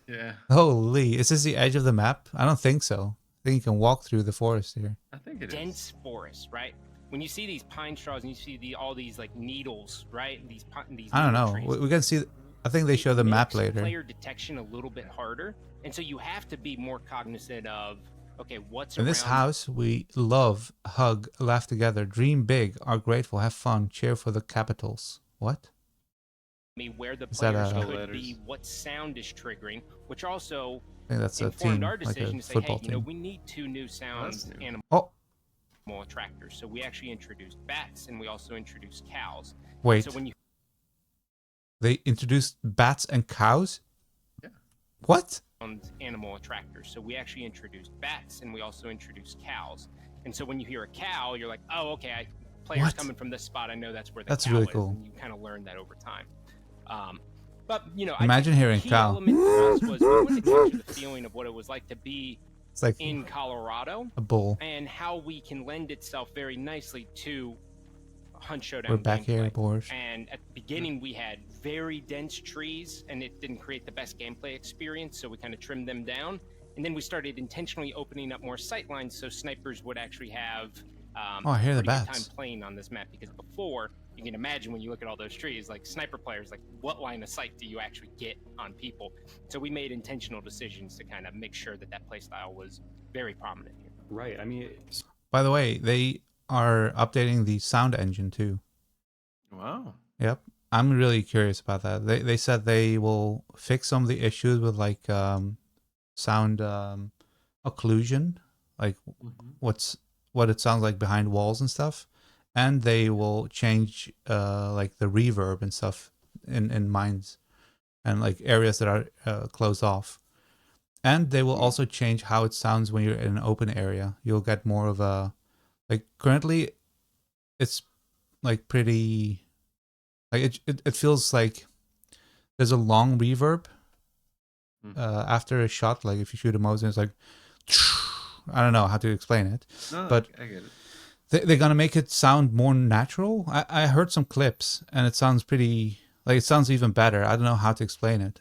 yeah. Holy, is this the edge of the map? I don't think so. I think you can walk through the forest here. I think it is. dense forests, right? When you see these pine straws and you see all these like needles, right? These I don't needle know. trees, We can see. I think they it show the map makes later. Player detection a little bit harder, and so you have to be more cognizant of okay, what's In this around house, we love, hug, laugh together, dream big, are grateful, have fun, cheer for the capitals. What? me, where the Is that players a- could Letters. be, what sound is triggering, which also I think that's a informed team, our like decision a to say, football hey, you know, team. we need 2 new sounds new. animal Oh, attractors. So we actually introduced bats, and we also introduced cows. wait. So when you They introduced bats and cows? Yeah. What? found animal attractors. So we actually introduced bats, and we also introduced cows. And so when you hear a cow, you're like, oh, okay, players What? coming from this spot. I know that's where the That's cow really is. cool. And you kind of learn that over time. But you know, Imagine I think hearing the key cow. element for us was we wanted to capture the feeling of what it was like to be It's like in Colorado a bull. and how we can lend itself very nicely to Hunt Showdown. We're back here, gameplay. boys. And at the beginning, we had very dense trees, and it didn't create the best gameplay experience, so we kind of trimmed them down. And then we started intentionally opening up more sight lines so snipers would actually have Oh, I hear the pretty good bats. time playing on this map. Because before, you can imagine when you look at all those trees, like sniper players, like what line of sight do you actually get on people? So we made intentional decisions to kind of make sure that that playstyle was very prominent here. Right. I mean, By the way, they are updating the sound engine too. Wow. Yep. I'm really curious about that. They said they will fix some of the issues with like sound occlusion, like Mhm. what's what it sounds like behind walls and stuff, and they will change like the reverb and stuff in mines and like areas that are closed off. And they will also change how it sounds when you're in an open area. You'll get more of a, like, currently it's like pretty, like it feels like there's a long reverb after a shot. Like if you shoot a Mosin, it's like, I don't know how to explain it, No, but I get it. they're gonna make it sound more natural. I heard some clips and it sounds pretty, like it sounds even better. I don't know how to explain it.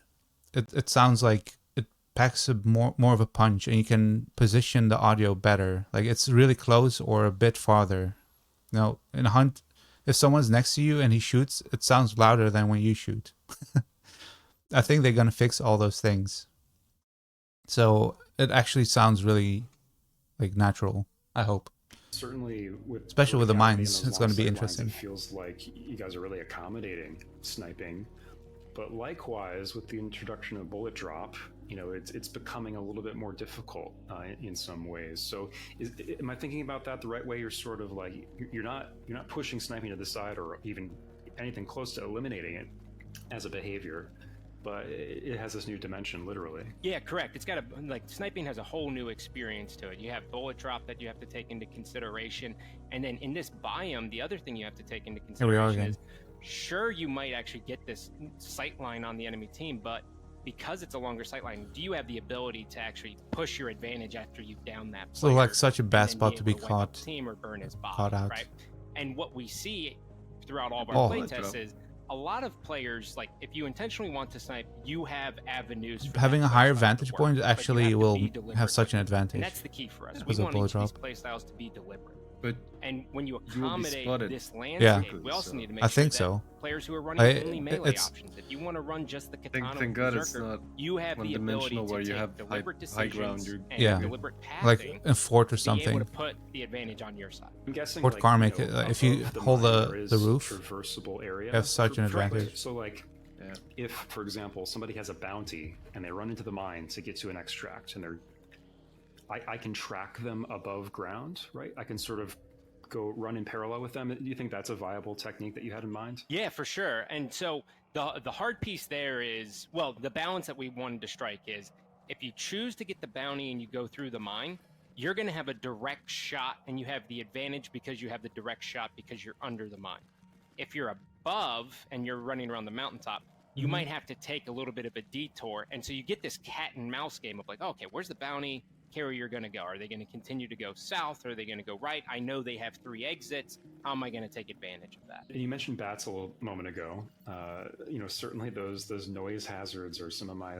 It sounds like it packs more of a punch, and you can position the audio better. Like it's really close or a bit farther. You know, in a hunt, if someone's next to you and he shoots, it sounds louder than when you shoot. I think they're gonna fix all those things, so it actually sounds really like natural. I hope. Certainly, Especially with the verticality and mines, those it's going to be long sight lines, interesting. It feels like you guys are really accommodating sniping, but likewise with the introduction of bullet drop, you know, it's becoming a little bit more difficult in some ways. So, am I thinking about that the right way? You're sort of like you're not pushing sniping to the side or even anything close to eliminating it as a behavior, but it has this new dimension, literally. Yeah, correct. It's got like sniping has a whole new experience to it. You have bullet drop that you have to take into consideration, and then in this biome, the other thing you have to take into Here we are consideration again. is, sure, you might actually get this sight line on the enemy team, but because it's a longer sight line, do you have the ability to actually push your advantage after you've downed that So player like such a and bad then spot to be able wipe out caught. the team or burn his body, caught out. right? And what we see throughout all of our Oh. playtests is a lot of players, like if you intentionally want to snipe, you have avenues for Having that a higher playstyle to vantage work, point but you actually have to will be deliberate have such an with it. advantage. And that's the key for us. Because We of want each bullet of these drop. playstyles to be deliberate. But And when you You will be accommodate spotted. this Yeah. landscape, we also So- need to make I sure think that so. players who are running only melee it's- options, if you want to run just the katana thank with God it's Berserker, not you have the ability one-dimensional to where you take have deliberate high ground, decisions you're- and Yeah. deliberate Like pathing in Fort or to be able something. to put the advantage on your side. I'm guessing Fort like, Karmic, you know, if you above hold mine, the- there is the roof, traversable area. you have such an Correct. advantage. So like Yeah. if, for example, somebody has a bounty and they run into the mine to get to an extract and I can track them above ground, right? I can sort of go run in parallel with them. Do you think that's a viable technique that you had in mind? Yeah, for sure. And so the hard piece there is, well, the balance that we wanted to strike is, if you choose to get the bounty and you go through the mine, you're going to have a direct shot, and you have the advantage because you have the direct shot because you're under the mine. If you're above and you're running around the mountaintop, you might have to take a little bit of a detour. And so you get this cat and mouse game of like, okay, where's the bounty carrier going to go? Are they going to continue to go south? Or are they going to go right? I know they have 3 exits. How am I going to take advantage of that? And you mentioned bats a little moment ago. You know, certainly those noise hazards are some of my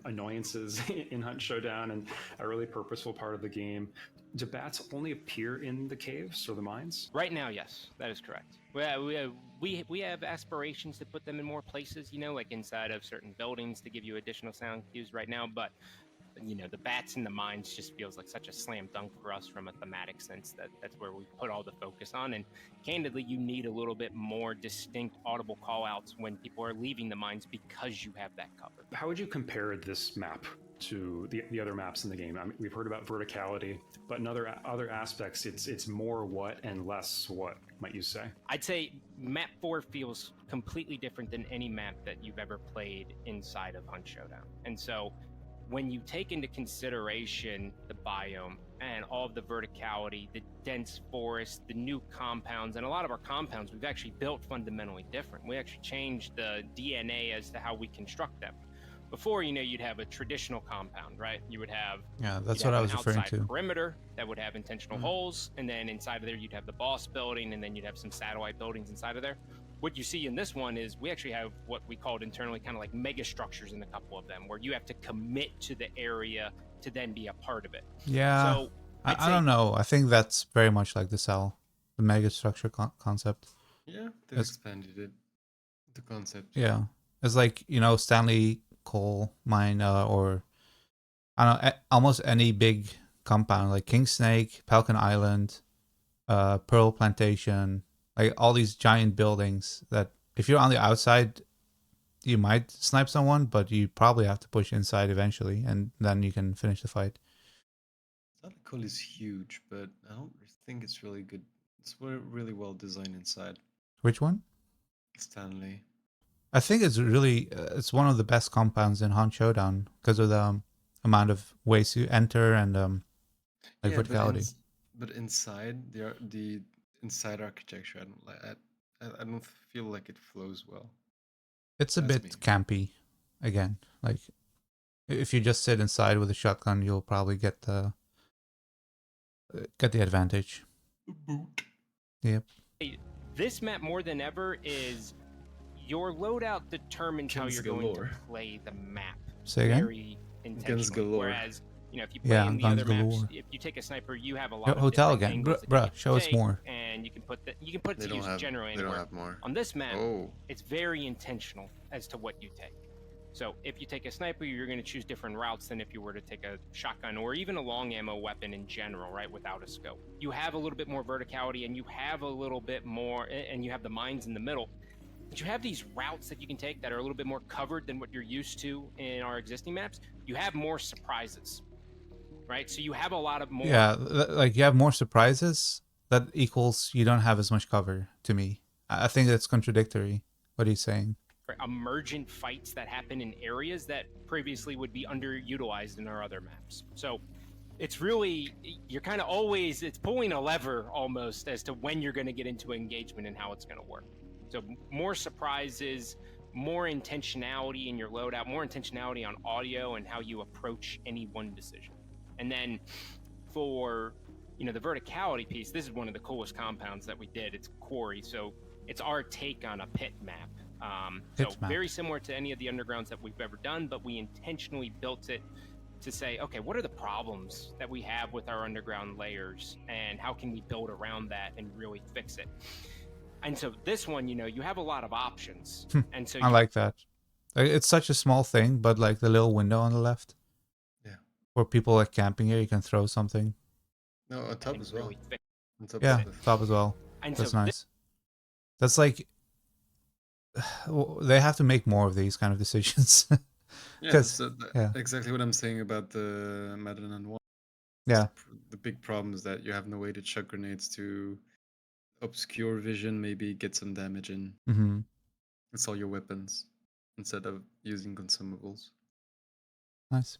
annoyances in Hunt Showdown, and a really purposeful part of the game. Do bats only appear in the caves or the mines? Right now, yes, that is correct. We have aspirations to put them in more places, you know, like inside of certain buildings to give you additional sound cues right now, but you know, the bats in the mines just feels like such a slam dunk for us from a thematic sense that that's where we put all the focus on. And candidly, you need a little bit more distinct audible call outs when people are leaving the mines because you have that covered. How would you compare this map to the other maps in the game? I mean, we've heard about verticality, but in other aspects, it's more what and less what, might you say? I'd say map 4 feels completely different than any map that you've ever played inside of Hunt Showdown. And so when you take into consideration the biome and all of the verticality, the dense forest, the new compounds, and a lot of our compounds we've actually built fundamentally different. We actually changed the DNA as to how we construct them. Before, you know, you'd have a traditional compound, right? You would have Yeah, that's you'd what have I was an referring outside to. perimeter that would have intentional holes, and then inside of there you'd have the boss building, and then you'd have some satellite buildings inside of there. What you see in this one is we actually have what we called internally kind of like mega structures in a couple of them, where you have to commit to the area to then be a part of it. Yeah, So I'd I say- don't know. I think that's very much like the cell, the mega structure concept. Yeah, they It's- expanded it. The concept. Yeah, it's like, you know, Stanley coal mine or I don't know, almost any big compound like King Snake, Pelican Island, Pearl Plantation, like all these giant buildings that if you're on the outside, you might snipe someone, but you probably have to push inside eventually, and then you can finish the fight. Tentacle is huge, but I don't think it's really good. It's really well designed inside. Which one? Stanley. I think it's really it's one of the best compounds in Han Showdown because of the amount of ways you enter and like Yeah, verticality. but inside the inside architecture, I don't like. I don't feel like it flows well. It's a That's bit me. campy, again. Like if you just sit inside with a shotgun, you'll probably get the advantage. Boot. Yep. This map more than ever is your loadout determines how Guns you're going to galore. play the map. Say again. Very intentionally. galore. Whereas, you know, if you play Yeah, in the guns other maps, galore. if you take a sniper, you have a lot Yo, of hotel different again. angles that Bruh, you can show us take, more. and you can put it They to don't use have. generally They don't anywhere. have more. On this map, Oh, it's very intentional as to what you take. So if you take a sniper, you're going to choose different routes than if you were to take a shotgun or even a long ammo weapon in general, right, without a scope. You have a little bit more verticality, and you have a little bit more, and you have the mines in the middle. But you have these routes that you can take that are a little bit more covered than what you're used to in our existing maps. You have more surprises, right? So you have a lot of more. Yeah, like you have more surprises. That equals you don't have as much cover. To me, I think that's contradictory. What he's saying. Emergent fights that happen in areas that previously would be underutilized in our other maps. So it's really, you're kind of always, it's pulling a lever almost as to when you're going to get into engagement and how it's going to work. So more surprises, more intentionality in your loadout, more intentionality on audio and how you approach any one decision. And then for, you know, the verticality piece, this is one of the coolest compounds that we did. It's Quarry. So it's our take on a pit map. So very similar to any of the undergrounds that we've ever done, but we intentionally built it to say, okay, what are the problems that we have with our underground layers, and how can we build around that and really fix it? And so this one, you know, you have a lot of options, and so I like that. It's such a small thing, but like the little window on the left, yeah. where people are camping here, you can throw something. No, on top as well. really fix. On top Yeah, of the top as well. And That's so nice. That's like they have to make more of these kind of decisions. Yeah, 'Cause- so yeah. exactly what I'm saying about the Madeleine 1. Yeah. The big problem is that you have no way to chuck grenades to obscure vision, maybe get some damage in. Mm-hmm. It's all your weapons instead of using consumables. Nice.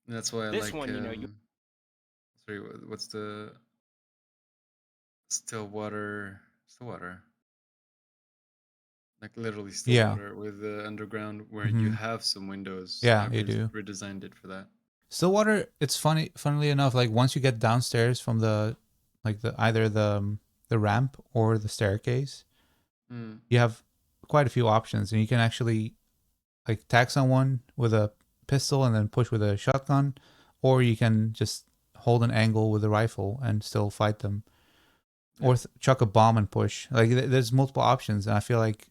And that's why I This like. one, you know, you- Sorry, what's the Stillwater? Like literally Stillwater with the underground where you Mhm. have some windows. Yeah, I've you do. redesigned it for that. Stillwater, it's funnily enough, like once you get downstairs from the either the ramp or the staircase, you have quite a few options, and you can actually like tag someone with a pistol and then push with a shotgun, or you can just hold an angle with a rifle and still fight them, or chuck a bomb and push. Like there's multiple options, and I feel like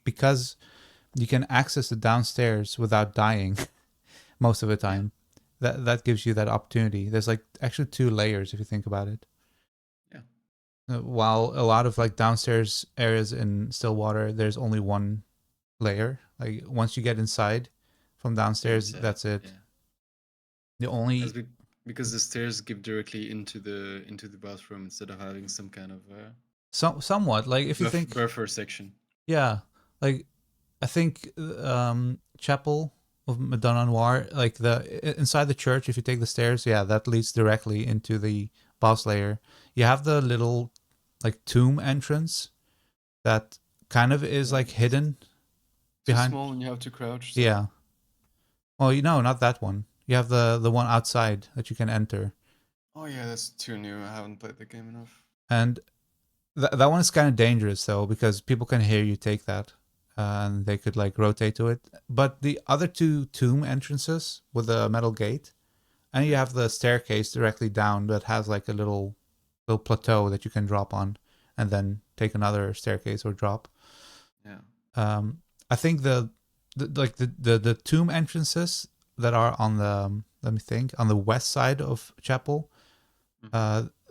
because you can access the downstairs without dying most of the time, that gives you that opportunity. There's like actually 2 layers if you think about it. Yeah. While a lot of like downstairs areas in Stillwater, there's only 1 layer. Like once you get inside from downstairs, that's it. Yeah. The only because the stairs give directly into the bathroom instead of having some kind of somewhat like if you think buffer section. Yeah, like I think Chapel of Madonna Noir, like the inside the church, if you take the stairs, yeah, that leads directly into the boss layer. You have the little like tomb entrance that kind of is like hidden behind. Too small and you have to crouch. So. Yeah. Well, not that one. You have the one outside that you can enter. Oh yeah, that's too new. I haven't played the game enough. And that one is kind of dangerous though, because people can hear you take that. And they could like rotate to it. But the other 2 tomb entrances with the metal gate, and you have the staircase directly down that has like a little plateau that you can drop on, and then take another staircase or drop. Yeah. I think the tomb entrances that are on the on the west side of Chapel,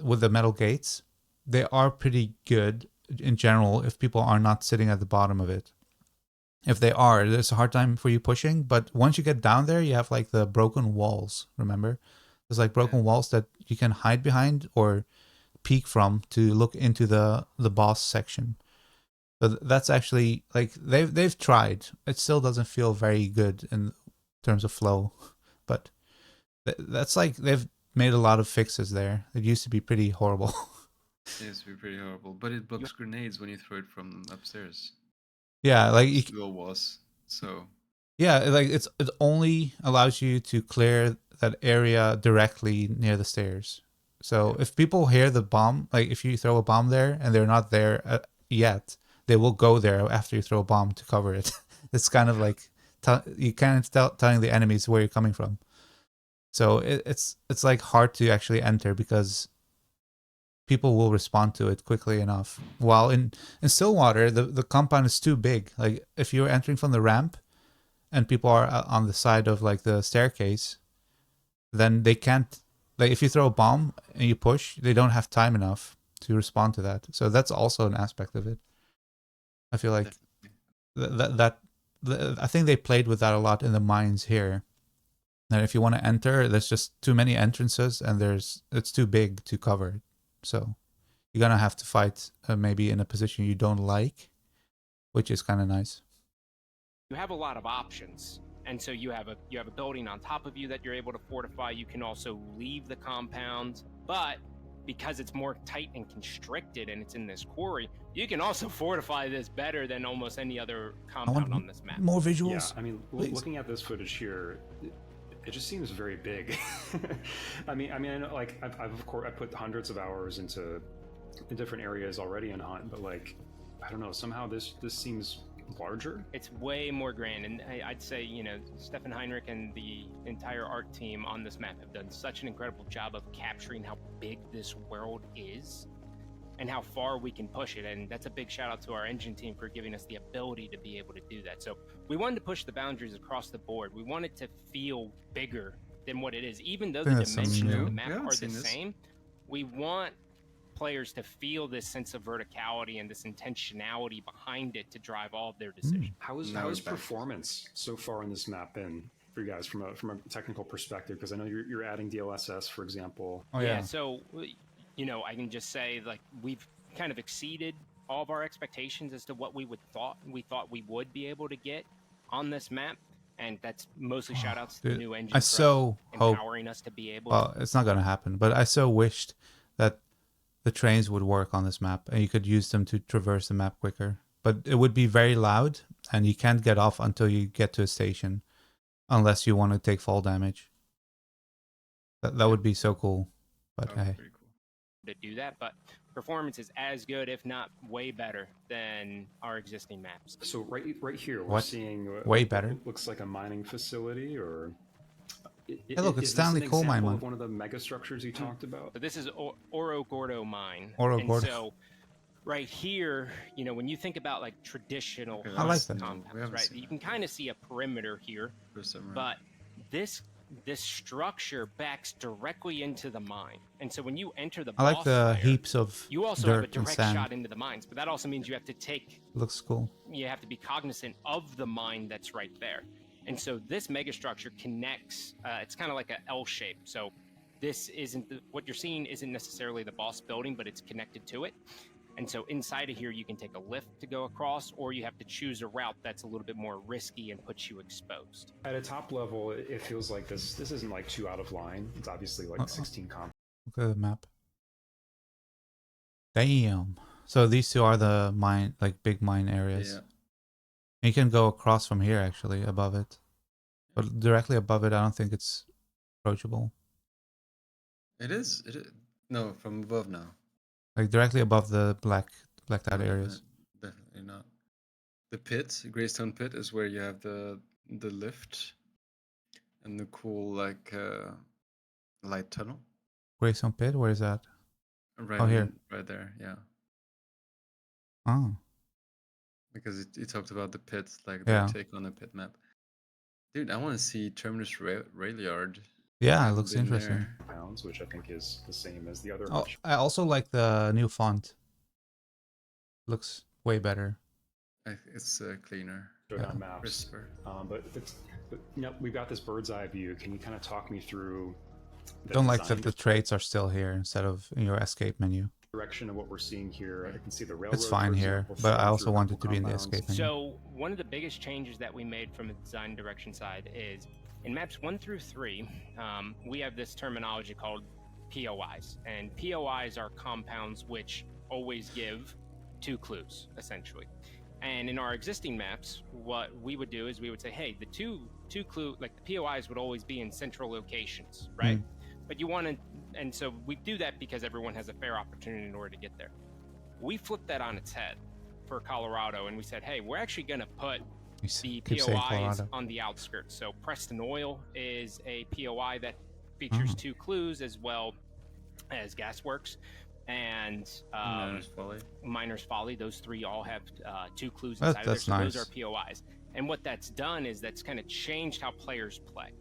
with the metal gates, they are pretty good in general if people are not sitting at the bottom of it. If they are, there's a hard time for you pushing, but once you get down there, you have like the broken walls, remember? There's like broken walls that you can hide behind or peek from to look into the boss section. But that's actually like they've tried. It still doesn't feel very good in terms of flow, but that's like they've made a lot of fixes there. It used to be pretty horrible. It used to be pretty horrible, but it blocks grenades when you throw it from upstairs. Yeah, like you, Dual was so. yeah, like it only allows you to clear that area directly near the stairs. So if people hear the bomb, like if you throw a bomb there and they're not there yet, they will go there after you throw a bomb to cover it. It's kind of like you can't telling the enemies where you're coming from. So it's like hard to actually enter because people will respond to it quickly enough. While in Stillwater, the compound is too big. Like if you're entering from the ramp and people are on the side of like the staircase, then they can't, like if you throw a bomb and you push, they don't have time enough to respond to that. So that's also an aspect of it. I feel like I think they played with that a lot in the mines here. And if you want to enter, there's just too many entrances and it's too big to cover. So you're going to have to fight maybe in a position you don't like, which is kind of nice. You have a lot of options. And so you have a building on top of you that you're able to fortify. You can also leave the compound, but because it's more tight and constricted and it's in this quarry, you can also fortify this better than almost any other compound on this map. More visuals. Yeah, I mean, looking at this footage here, it just seems very big. I mean, I know, like I put hundreds of hours into the different areas already in Hunt, but like, I don't know, somehow this seems larger. It's way more grand, and I'd say, you know, Stefan Heinrich and the entire art team on this map have done such an incredible job of capturing how big this world is and how far we can push it. And that's a big shout out to our engine team for giving us the ability to be able to do that. So we wanted to push the boundaries across the board. We want it to feel bigger than what it is, even though the dimensions of the map are the same. We want players to feel this sense of verticality and this intentionality behind it to drive all of their decisions. How is performance so far in this map been for you guys from a technical perspective? Because I know you're adding DLSS, for example. Oh yeah. So, you know, I can just say like we've kind of exceeded all of our expectations as to what we thought we would be able to get on this map. And that's mostly shout outs to the new engine. I so hope empowering us to be able. Well, it's not going to happen, but I so wished that the trains would work on this map and you could use them to traverse the map quicker. But it would be very loud and you can't get off until you get to a station unless you want to take fall damage. That would be so cool. But hey. Pretty cool. To do that, but performance is as good, if not way better, than our existing maps. So right here, we're seeing way better. Looks like a mining facility, or hey, look, it's Stanley Coal Mine. One of the mega structures you talked about. So this is Oro Gordo Mine. Oro Gordo. So right here, you know, when you think about like traditional compounds, right? You can kind of see a perimeter here, but this structure backs directly into the mine. And so when you enter the boss layer, heaps of you also have a direct shot into the mines, but that also means you have to looks cool. You have to be cognizant of the mine that's right there. And so this megastructure connects, it's kind of like an L shape. So this isn't, what you're seeing isn't necessarily the boss building, but it's connected to it. And so inside of here, you can take a lift to go across, or you have to choose a route that's a little bit more risky and puts you exposed. At a top level, it feels like this isn't like too out of line. It's obviously like 16 comp. Look at the map. Damn. So these two are the mine, like big mine areas. Yeah. You can go across from here, actually, above it. But directly above it, I don't think it's approachable. It is. No, from above now. Like directly above the blacked out areas. Definitely not. The pit, Greystone Pit, is where you have the lift and the cool like light tunnel. Greystone Pit, where is that? Right here. Right there, yeah. Oh. Because it talked about the pit, like their take on the pit map. Dude, I want to see Terminus Rail Yard. Yeah, it looks interesting. Pounds, which I think is the same as the other. Oh, I also like the new font. Looks way better. It's cleaner. On maps. Crisper. But you know, we've got this bird's eye view. Can you kind of talk me through Don't like that design the traits are still here instead of in your escape menu. direction of what we're seeing here. I can see the railroad. It's fine for here, example, but I flowing also through a want couple it to be in the compounds. escape menu. So one of the biggest changes that we made from a design direction side is in maps 1 through 3, we have this terminology called POIs, and POIs are compounds which always give 2 clues, essentially. And in our existing maps, what we would do is we would say, hey, the two clue, like the POIs would always be in central locations, right? But you want to, and so we do that because everyone has a fair opportunity in order to get there. We flipped that on its head for Colorado, and we said, hey, we're actually going to put the Keep saying POIs Colorado. on the outskirts. So Preston Oil is a POI that features 2 clues as well as Gasworks and Miner's Folly. Those 3 all have 2 clues inside of there. So nice. those are POIs. And what that's done is that's kind of changed how players play.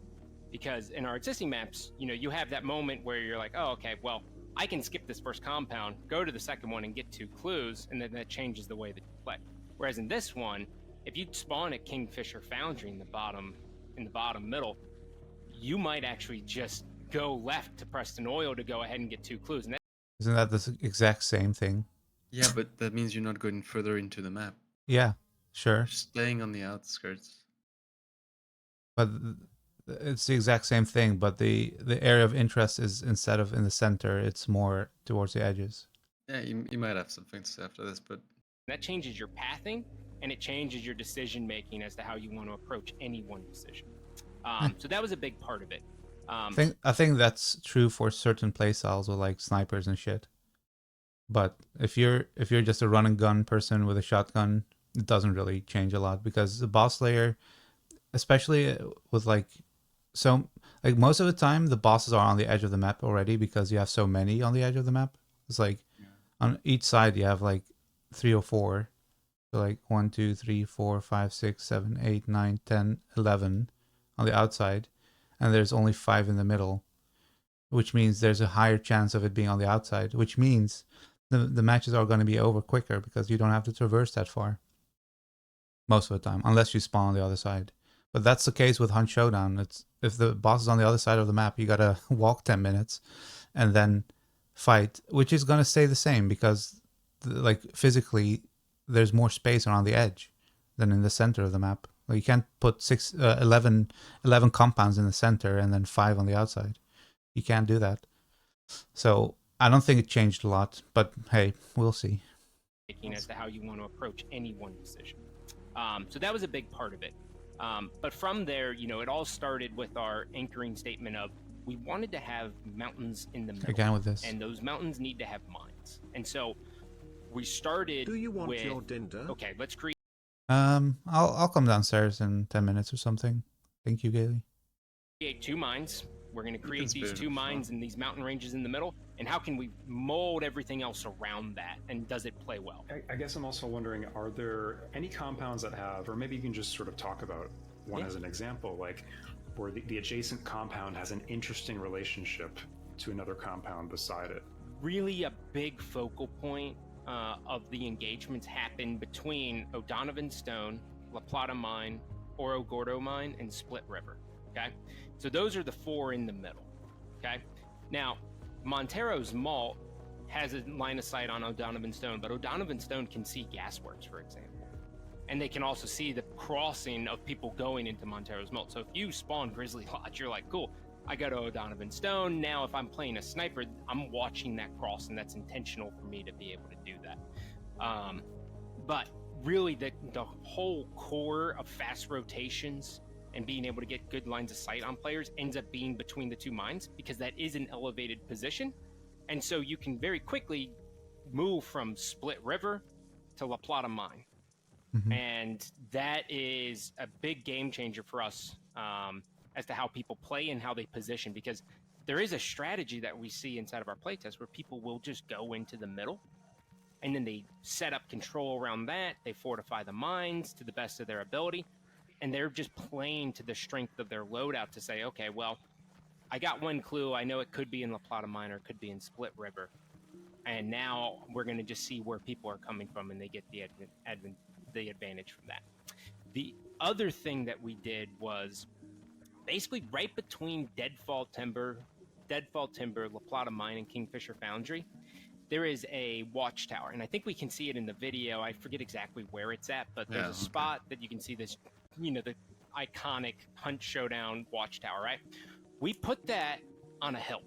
Because in our existing maps, you have that moment where you're like, oh, okay, well, I can skip this first compound, go to the second one and get 2 clues, and then that changes the way that you play. Whereas in this one, if you spawn a Kingfisher Foundry in the bottom middle, you might actually just go left to Preston Oil to go ahead and get 2 clues. And Isn't that the exact same thing? Yeah, but that means you're not going further into the map. Yeah, sure. You're staying on the outskirts. But it's the exact same thing, but the area of interest is, instead of in the center, it's more towards the edges. Yeah, you might have something to say after this, but that changes your pathing, and it changes your decision making as to how you want to approach any one decision. So that was a big part of it. I think that's true for certain playstyles with like snipers and shit. But if you're just a run and gun person with a shotgun, it doesn't really change a lot, because the boss layer, especially with most of the time the bosses are on the edge of the map already, because you have so many on the edge of the map. It's like on each side you have like 3 or 4. So like 1, 2, 3, 4, 5, 6, 7, 8, 9, 10, 11 on the outside, and there's only 5 in the middle, which means there's a higher chance of it being on the outside, which means the matches are going to be over quicker because you don't have to traverse that far most of the time, unless you spawn on the other side. But that's the case with Hunt Showdown. It's if the boss is on the other side of the map, you gotta walk 10 minutes and then fight, which is gonna stay the same because physically there's more space around the edge than in the center of the map. You can't put 11 compounds in the center and then 5 on the outside. You can't do that. So I don't think it changed a lot, but hey, we'll see. As to how you want to approach any one decision. So that was a big part of it. But from there, it all started with our anchoring statement of we wanted to have mountains in the middle. Again with this. And those mountains need to have mines. And so we started Do you want with, your dinner? okay, let's create I'll come downstairs in 10 minutes or something. Thank you, Gailey. 2 mines. We're going to create these 2 mines and these mountain ranges in the middle. And how can we mold everything else around that? And does it play well? I guess I'm also wondering, are there any compounds that have, or maybe you can just sort of talk about one as an example, like where the adjacent compound has an interesting relationship to another compound beside it? Really a big focal point of the engagements happen between O'Donovan Stone, La Plata Mine, Oro Gordo Mine, and Split River. Okay, so those are the 4 in the middle. Okay, now Montero's Malt has a line of sight on O'Donovan Stone, but O'Donovan Stone can see Gasworks, for example, and they can also see the crossing of people going into Montero's Malt. So if you spawn Grizzly Lodge, you're like, cool, I go to O'Donovan Stone. Now, if I'm playing a sniper, I'm watching that cross, and that's intentional for me to be able to do that. But really, the whole core of fast rotations and being able to get good lines of sight on players ends up being between the 2 mines, because that is an elevated position. And so you can very quickly move from Split River to La Plata Mine. Mm-hmm. And that is a big game changer for us as to how people play and how they position, because there is a strategy that we see inside of our playtest where people will just go into the middle and then they set up control around that. They fortify the mines to the best of their ability, and they're just playing to the strength of their loadout to say, okay, well, I got 1 clue. I know it could be in La Plata Mine or it could be in Split River. And now we're going to just see where people are coming from, and they get the advantage from that. The other thing that we did was basically right between Deadfall Timber Deadfall Timber, La Plata Mine, and Kingfisher Foundry, there is a watchtower, and I think we can see it in the video. I forget exactly where it's at, but there's Yeah, a spot that you can see this, the iconic Hunt Showdown watchtower, right? We put that on a hill.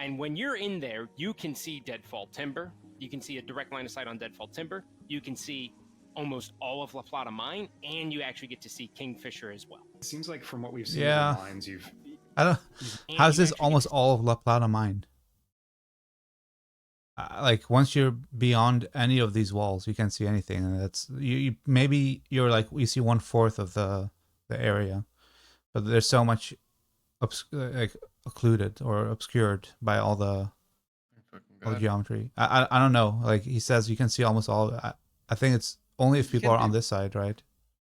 And when you're in there, you can see Deadfall Timber. You can see a direct line of sight on Deadfall Timber. You can see almost all of La Plata Mine, and you actually get to see Kingfisher as well. It seems like from what we've seen Yeah. in the mines, I don't. And How's you this actually almost get to- all of La Plata Mine? Like once you're beyond any of these walls, you can't see anything, and that's you maybe you're like you see 1/4 of the area, but there's so much like occluded or obscured by all the God. geometry. I don't know. Like he says, you can see almost all. I think it's only if You people can are on be- this side, right?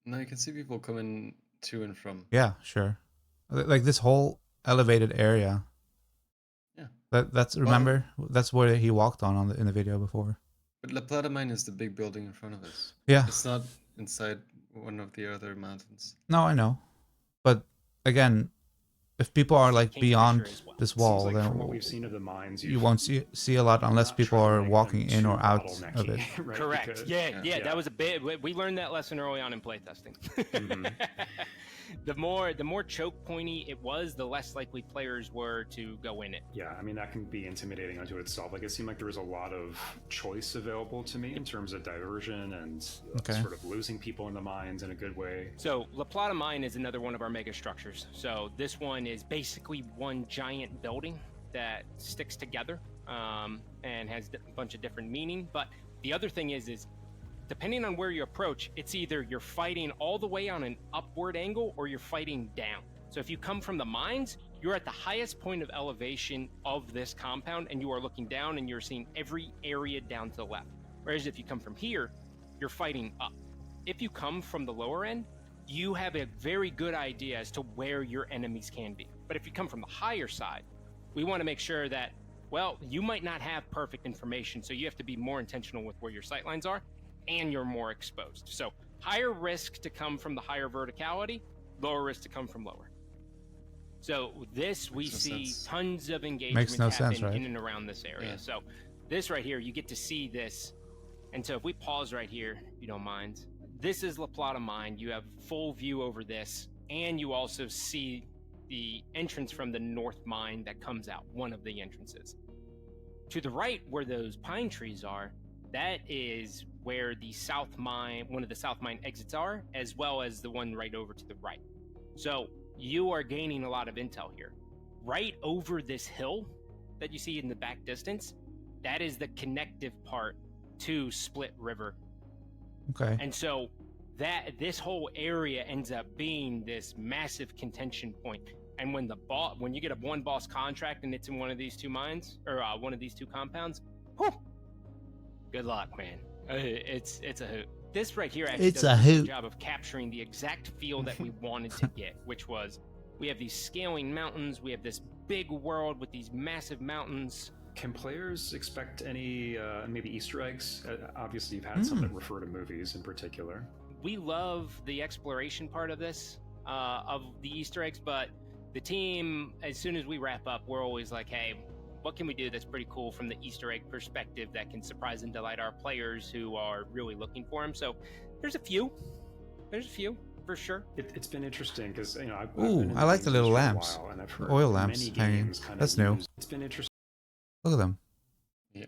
No, you can see people coming to and from. Yeah, sure. Like this whole elevated area. Yeah. That's remember that's where he walked on in the video before. But La Plata Mine is the big building in front of us. Yeah. It's not inside one of the other mountains. No, I know, but again, if people are like Kingfisher beyond as well. this seems wall, like then from what we've seen of the mines, you won't see a lot unless not people trying to are make walking them in or too out of bottlenecky, it. right? Correct. Because- Yeah, yeah. that was a bit. We learned that lesson early on in playtesting. Mhm. The more choke pointy it was, the less likely players were to go in it. Yeah, I mean, that can be intimidating unto itself. Like, it seemed like there was a lot of choice available to me in terms of diversion and Okay. sort of losing people in the mines in a good way. So La Plata Mine is another one of our mega structures. So this one is basically one giant building that sticks together and has a bunch of different meaning. But the other thing is depending on where you approach, it's either you're fighting all the way on an upward angle or you're fighting down. So if you come from the mines, you're at the highest point of elevation of this compound and you are looking down and you're seeing every area down to the left. Whereas if you come from here, you're fighting up. If you come from the lower end, you have a very good idea as to where your enemies can be. But if you come from the higher side, we want to make sure that, well, you might not have perfect information, so you have to be more intentional with where your sightlines are, and you're more exposed. So higher risk to come from the higher verticality, lower risk to come from lower. So this, we Makes no see sense. tons of engagement Makes no happen sense, right? in and around this area. Yeah. So this right here, you get to see this. And so if we pause right here, if you don't mind, this is La Plata Mine. You have full view over this, and you also see the entrance from the north mine that comes out, one of the entrances. To the right, where those pine trees are, that is where the south mine, one of the south mine exits are, as well as the one right over to the right. So you are gaining a lot of intel here. Right over this hill that you see in the back distance, that is the connective part to Split River. Okay. And so this whole area ends up being this massive contention point. And when when you get a one boss contract and it's in one of these two mines or one of these two compounds, whew, good luck, man. It's a hoot. This right here actually It's does a a good hoot. job of capturing the exact feel that we wanted to get, which was we have these scaling mountains, we have this big world with these massive mountains. Can players expect any maybe Easter eggs? Obviously, you've had some that refer to movies in particular. We love the exploration part of this, of the Easter eggs, but the team, as soon as we wrap up, we're always like, hey, what can we do that's pretty cool from the Easter egg perspective that can surprise and delight our players who are really looking for them? So there's a few for sure. It's been interesting because I've Ooh, been in I like the games little industry a lamps. while, and I've The heard oil many lamps hanging. games kind of That's new. It's been interesting. Look at them. Yeah.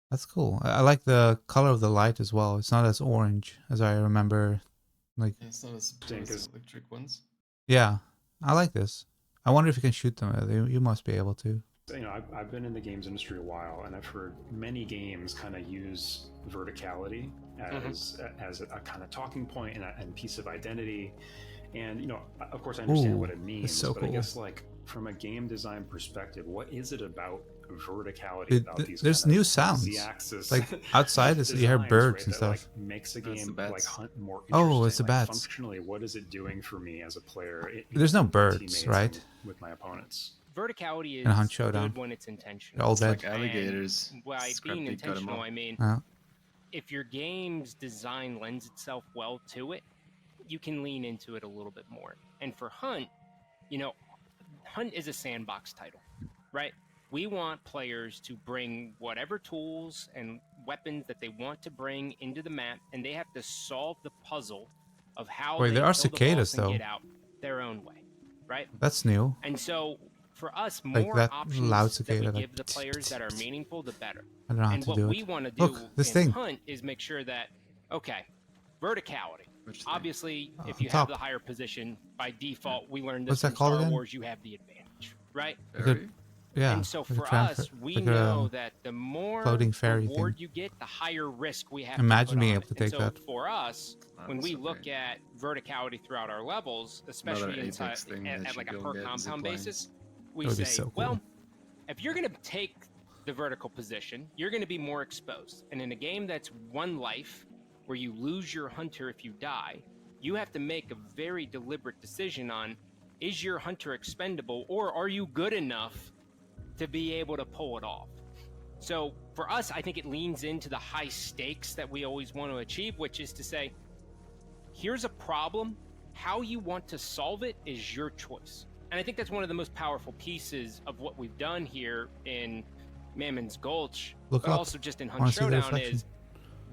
That's cool. I like the color of the light as well. It's not as orange as I remember. Like, Yeah, it's not as Interesting, bright as 'cause- electric ones. yeah, I like this. I wonder if you can shoot them. You must be able to. I've been in the games industry a while, and I've heard many games kind of use verticality as a kind of talking point and piece of identity. And of course, I understand Ooh, what it means, so but I cool. guess like from a game design perspective, what is it about verticality? About these There's kind of new sounds. Z-axis Like outside, you hear designs, birds right, and that, stuff. like, makes a That's the game like bats. hunt more Oh, interesting. it's the Like, bats. functionally, what is it doing for me as a player? There's no with my birds, teammates right? and with my opponents. Verticality In a Hunt is Showdown. good when it's intentional. They're all It's dead. like alligators. And by Scrap being beak got 'em intentional, all. I mean, Yeah. if your game's design lends itself well to it, you can lean into it a little bit more. And for Hunt, Hunt is a sandbox title, right? We want players to bring whatever tools and weapons that they want to bring into the map, and they have to solve the puzzle of how Wait, they there are kill the cicadas, boss and though. get out their own way, right? That's new. And so for us, Like more that options loud that cicada, we like, give the players that are meaningful, the better. I don't know how And to what do we it. want to do Look, this in thing. Hunt is make sure that, okay, verticality. Which thing? Obviously, if On you top. have the higher position, by default, we learned What's this that from called Star again? Wars, you have the advantage, right? Fairy? Yeah. And so like a for transfer- us, we like know a that the more floating fairy reward thing. you get, the higher risk we have Imagine to put being on able it. to take and so that. for us, when That's we so look great. at verticality throughout our levels, especially Another inside Apex thing at, that at you like a go per get, compound ziplines. basis, we That would be say, so cool. well, if you're going to take the vertical position, you're going to be more exposed. And in a game that's one life, where you lose your hunter if you die, you have to make a very deliberate decision on, is your hunter expendable, or are you good enough to be able to pull it off? So for us, I think it leans into the high stakes that we always want to achieve, which is to say, here's a problem. How you want to solve it is your choice. And I think that's one of the most powerful pieces of what we've done here in Mammon's Gulch, Look but up. also just in I Hunt wanna see the Showdown reflection. is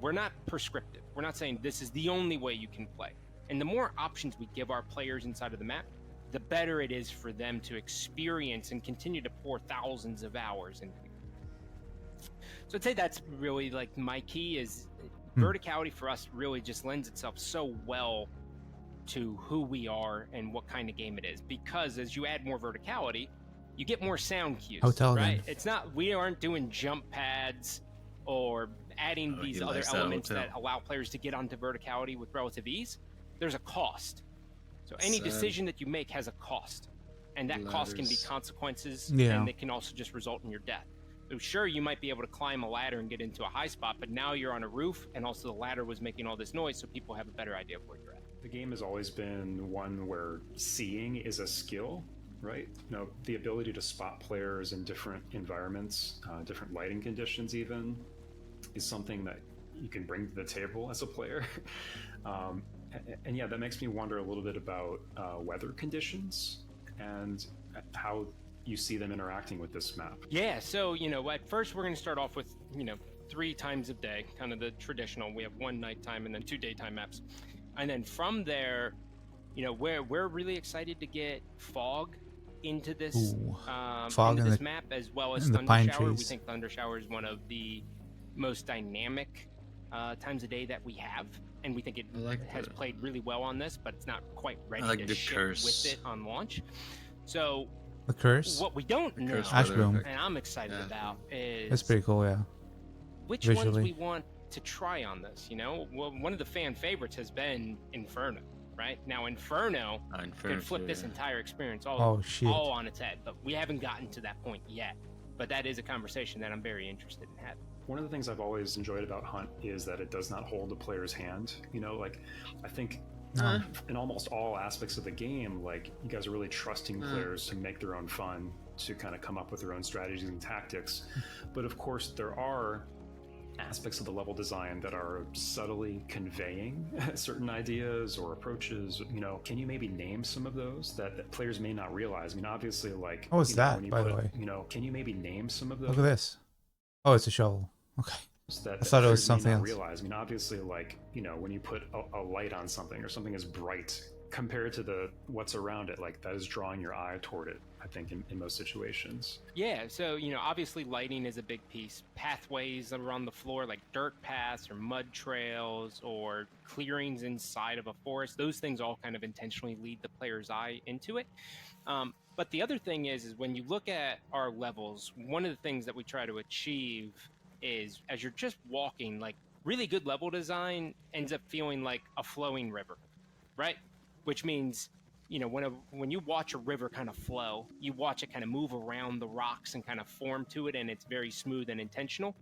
we're not prescriptive. We're not saying this is the only way you can play. And the more options we give our players inside of the map, the better it is for them to experience and continue to pour thousands of hours into it. So I'd say that's really like my key is verticality for us really just lends itself so well to who we are and what kind of game it is. Because as you add more verticality, you get more sound cues. Hotel right? then. It's not, we aren't doing jump pads or adding these he other likes that elements hotel. that allow players to get onto verticality with relative ease. There's a cost. So any Sad. decision that you make has a cost. And that cost can be Ladders. consequences, Yeah. and it can also just result in your death. So sure, you might be able to climb a ladder and get into a high spot, but now you're on a roof, and also the ladder was making all this noise, so people have a better idea of where you're at. The game has always been one where seeing is a skill, right? You know, the ability to spot players in different environments, different lighting conditions, even, is something that you can bring to the table as a player. And yeah, that makes me wonder a little bit about weather conditions and how you see them interacting with this map. Yeah, so, at first we're going to start off with, 3 times a day, kind of the traditional. We have 1 nighttime and then 2 daytime maps. And then from there, we're really excited to get fog into this Ooh, into fog in this the- map, as well as in the Thunder pine Shower. We trees. think Thunder Shower is one of the most dynamic times a day that we have, and we think it I like has that. played really well on this, but it's not quite ready like to the ship curse. with it on launch. So The curse. what we don't know, curse Ash weather bloom. effect. and I'm excited Yeah. about, is That's pretty cool. Yeah. which ones visually. we want to try on this. Well, one of the fan favorites has been Inferno, right? Now Inferno could flip this entire experience Oh shit. all on its head, but we haven't gotten to that point yet. But that is a conversation that I'm very interested in having. One of the things I've always enjoyed about Hunt is that it does not hold the player's hand. I think in almost all aspects of the game, like, you guys are really trusting players to make their own fun, to kind of come up with their own strategies and tactics. But of course, there are aspects of the level design that are subtly conveying certain ideas or approaches. Can you maybe name some of those that players may not realize? I mean, obviously, like, What was that, when you by the way? can you maybe name some of those? Look at this. Oh, it's a shovel. Okay. That I thought it was players may something not else. realize. I mean, obviously, like, when you put a light on something, or something is bright compared to what's around it, like, that is drawing your eye toward it, I think, in most situations. Yeah, so obviously lighting is a big piece. Pathways that are on the floor, like dirt paths or mud trails or clearings inside of a forest, those things all kind of intentionally lead the player's eye into it. But the other thing is when you look at our levels, one of the things that we try to achieve is, as you're just walking, like, really good level design ends up feeling like a flowing river, right? Which means, when you watch a river kind of flow, you watch it kind of move around the rocks and kind of form to it, and it's very smooth and intentional.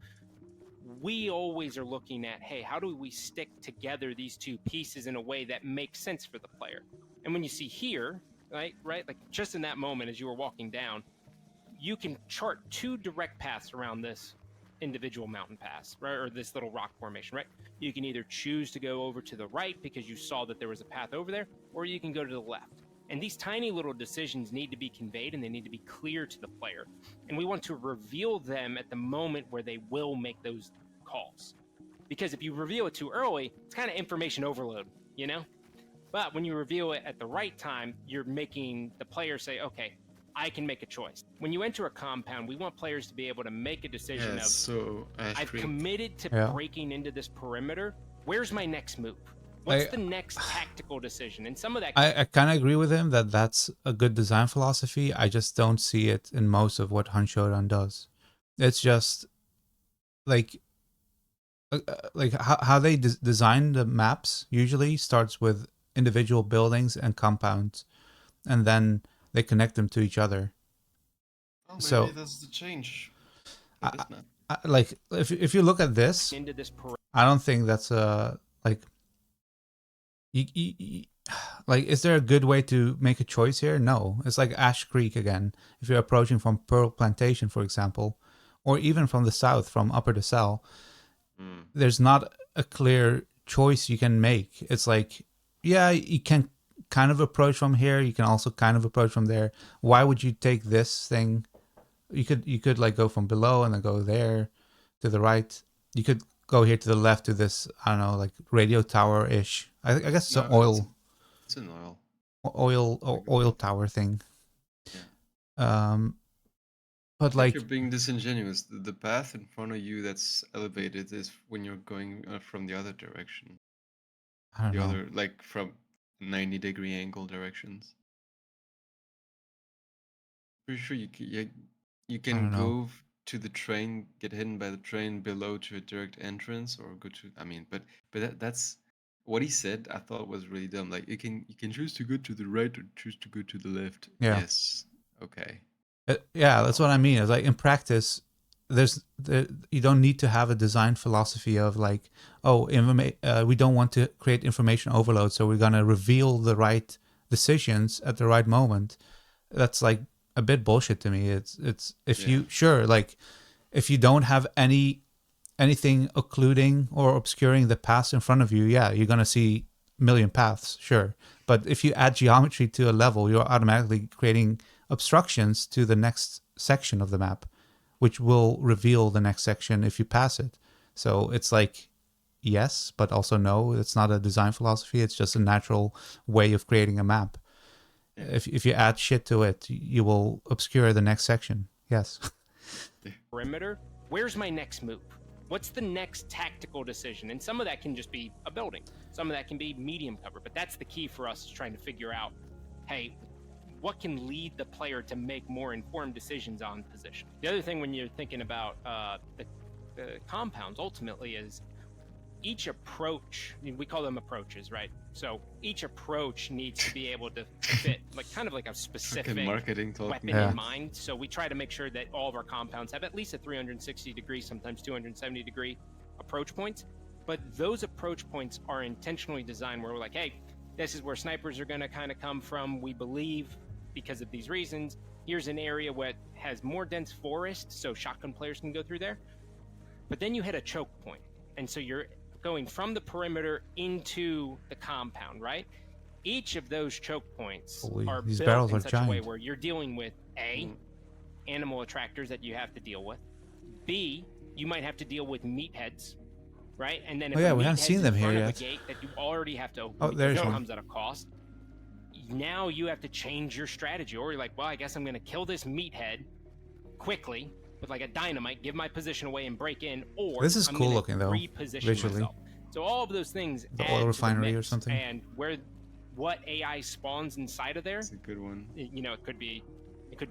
We always are looking at, hey, how do we stick together these two pieces in a way that makes sense for the player? And when you see here, right, like just in that moment as you were walking down, you can chart 2 direct paths around this individual mountain pass, right, or this little rock formation, right? You can either choose to go over to the right because you saw that there was a path over there, or you can go to the left. And these tiny little decisions need to be conveyed and they need to be clear to the player. And we want to reveal them at the moment where they will make those calls. Because if you reveal it too early, it's kind of information overload, you know? But when you reveal it at the right time, you're making the player say, okay, I can make a choice. When you enter a compound, we want players to be able to make a decision of, so I've committed to breaking into this perimeter. Where's my next move? What's the next tactical decision? And some of that... I kind of agree with him that that's a good design philosophy. I just don't see it in most of what Hanshodan does. It's just like how they design the maps usually starts with individual buildings and compounds, and then they connect them to each other. Oh, maybe so that's the change. Like if you look at this, into this I don't think that's like like, is there a good way to make a choice here? No. It's like Ash Creek again. If you're approaching from Pearl Plantation, for example, or even from the south, from Upper DeSalle, there's not a clear choice you can make. It's like, yeah, you can kind of approach from here. You can also kind of approach from there. Why would you take this thing? You could like go from below and then go there to the right. You could go here to the left to this, I don't know, like radio tower-ish. I guess it's an oil. It's an Oil tower thing. Yeah. But like, you're being disingenuous. The path in front of you that's elevated is when you're going from the other direction. I don't know. Other, like from 90-degree angle directions. Pretty sure you can go to the train, get hidden by the train below to a direct entrance, or go to. I mean, but that's what he said. I thought was really dumb. Like you can choose to go to the right or choose to go to the left. Yeah. Yes. Okay. Yeah, that's what I mean. It's like in practice, you don't need to have a design philosophy of like, oh, we don't want to create information overload, so we're gonna reveal the right decisions at the right moment. That's like a bit bullshit to me. It's if you don't have anything occluding or obscuring the paths in front of you, yeah, you're gonna see a million paths, sure. But if you add geometry to a level, you're automatically creating obstructions to the next section of the map, which will reveal the next section if you pass it. So it's like, yes, but also no. It's not a design philosophy. It's just a natural way of creating a map. Yeah. If you add shit to it, you will obscure the next section. Yes. Perimeter. Where's my next move? What's the next tactical decision? And some of that can just be a building. Some of that can be medium cover. But that's the key for us, is trying to figure out, hey, what can lead the player to make more informed decisions on position? The other thing when you're thinking about the compounds ultimately is each approach, we call them approaches, right? So each approach needs to be able to fit like kind of like a specific weapon in mind. So we try to make sure that all of our compounds have at least a 360 degree, sometimes 270 degree approach points. But those approach points are intentionally designed where we're like, hey, this is where snipers are going to kind of come from, we believe, because of these reasons. Here's an area where it has more dense forest, so shotgun players can go through there. But then you hit a choke point, and so you're going from the perimeter into the compound, right? Each of those choke points are built in such a way where you're dealing with animal attractors that you have to deal with. B, you might have to deal with meatheads, right? And then if we haven't seen them here yet. A gate that you already have to open, there's one. One Comes at a cost. Now you have to change your strategy, or you're like, well, I guess I'm going to kill this meathead quickly with like a dynamite, give my position away and break in, or this is I'm cool looking though, reposition visually. myself. So all of those things, the oil refinery or something, and what AI spawns inside of there. That's a good one. You know, it could be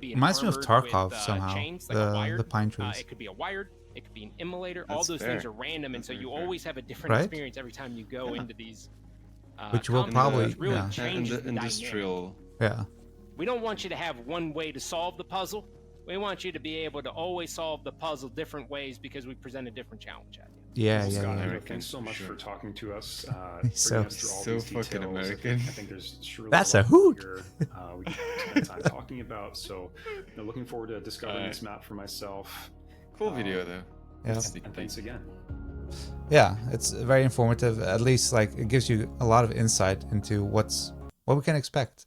reminds me of Tarkov with, somehow. Chains, like the pine trees. It could be a wired. It could be an immolator. That's all those fair. things are random, and so you always have a different Right? experience every time you go into these. Which will probably really changes the industrial. Yeah. We don't want you to have one way to solve the puzzle. We want you to be able to always solve the puzzle different ways because we present a different challenge at you. Yeah, Scott, yeah. thanks so much for talking to us. So us through all these fucking details. American. I think there's surely That's a a lot hoot. Here, we can spend time talking about. So, looking forward to discovering this map for myself. Cool video though. Yeah. And thanks again. Yeah, it's very informative. At least like it gives you a lot of insight into what we can expect.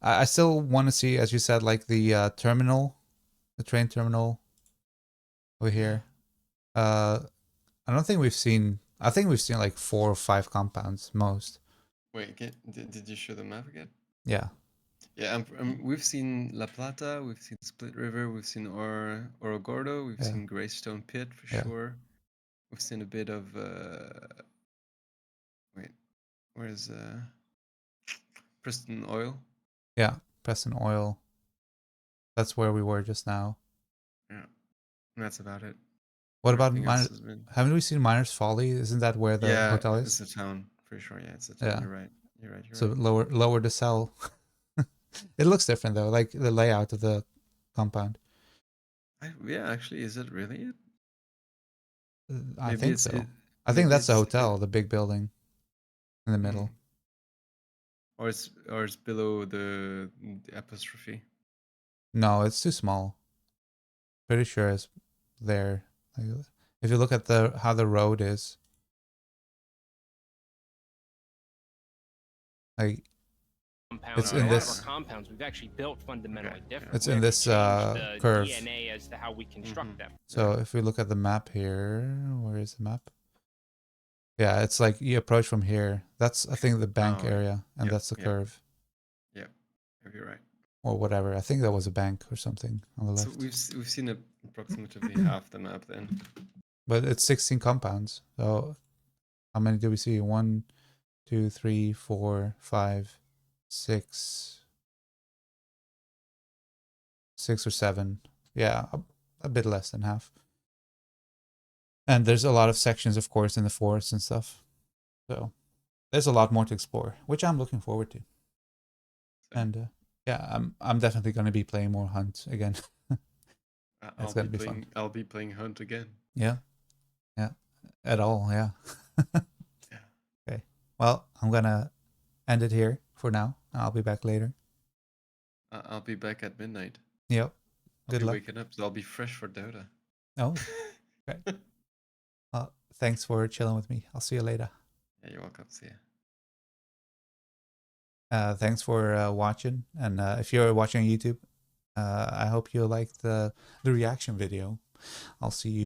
I still want to see, as you said, like the terminal, the train terminal over here. I don't think we've seen. I think we've seen like 4 or 5 compounds most. Wait, did you show the map again? Yeah. Yeah, we've seen La Plata, we've seen Split River, we've seen Oro Gordo, we've Yeah. seen Greystone Pit for Yeah. sure. We've seen a bit of wait, where's Preston Oil? Yeah. Preston Oil. That's where we were just now. Yeah, and that's about it. What about Everything else has been. haven't we seen Miners Folly? Isn't that where the Yeah, hotel it's is? a town for sure. Yeah, it's a town. Yeah. You're right. You're right. You're So right. lower the cell. It looks different though, like the layout of the compound. Yeah, actually, is it really it? I Maybe think it's so. it. I think Maybe that's the it's like hotel, the big building in the middle. or it's below the apostrophe. No, it's too small. Pretty sure it's there. Like, if you look at how the road is, like Compound. it's A in lot of this. our compounds we've actually built fundamentally different. It's We in actually this changed the curve. DNA as to how we construct them. So if we look at the map here, where is the map? Yeah, it's like you approach from here. That's I think the bank area, and that's the curve. Yeah, you're right. Or whatever. I think that was a bank or something on the So left. we've seen approximately half the map then. But it's 16 compounds. So how many do we see? 1, 2, 3, 4, 5, 6, 6 or 7. Yeah, a bit less than half. And there's a lot of sections, of course, in the forest and stuff. So there's a lot more to explore, which I'm looking forward to. And yeah, I'm definitely going to be playing more Hunt again. It's going to be fun. I'll be playing Hunt again. Yeah. Yeah. At all, yeah. Yeah. Okay. Well, I'm going to end it here for now. I'll be back later. I'll be back at midnight. Yep. I'll Good be luck. waking up, so I'll be fresh for Dota. Oh, great. Well, thanks for chilling with me. I'll see you later. Yeah, you're welcome. See ya. Thanks for watching. And if you're watching on YouTube, I hope you liked the reaction video. I'll see you.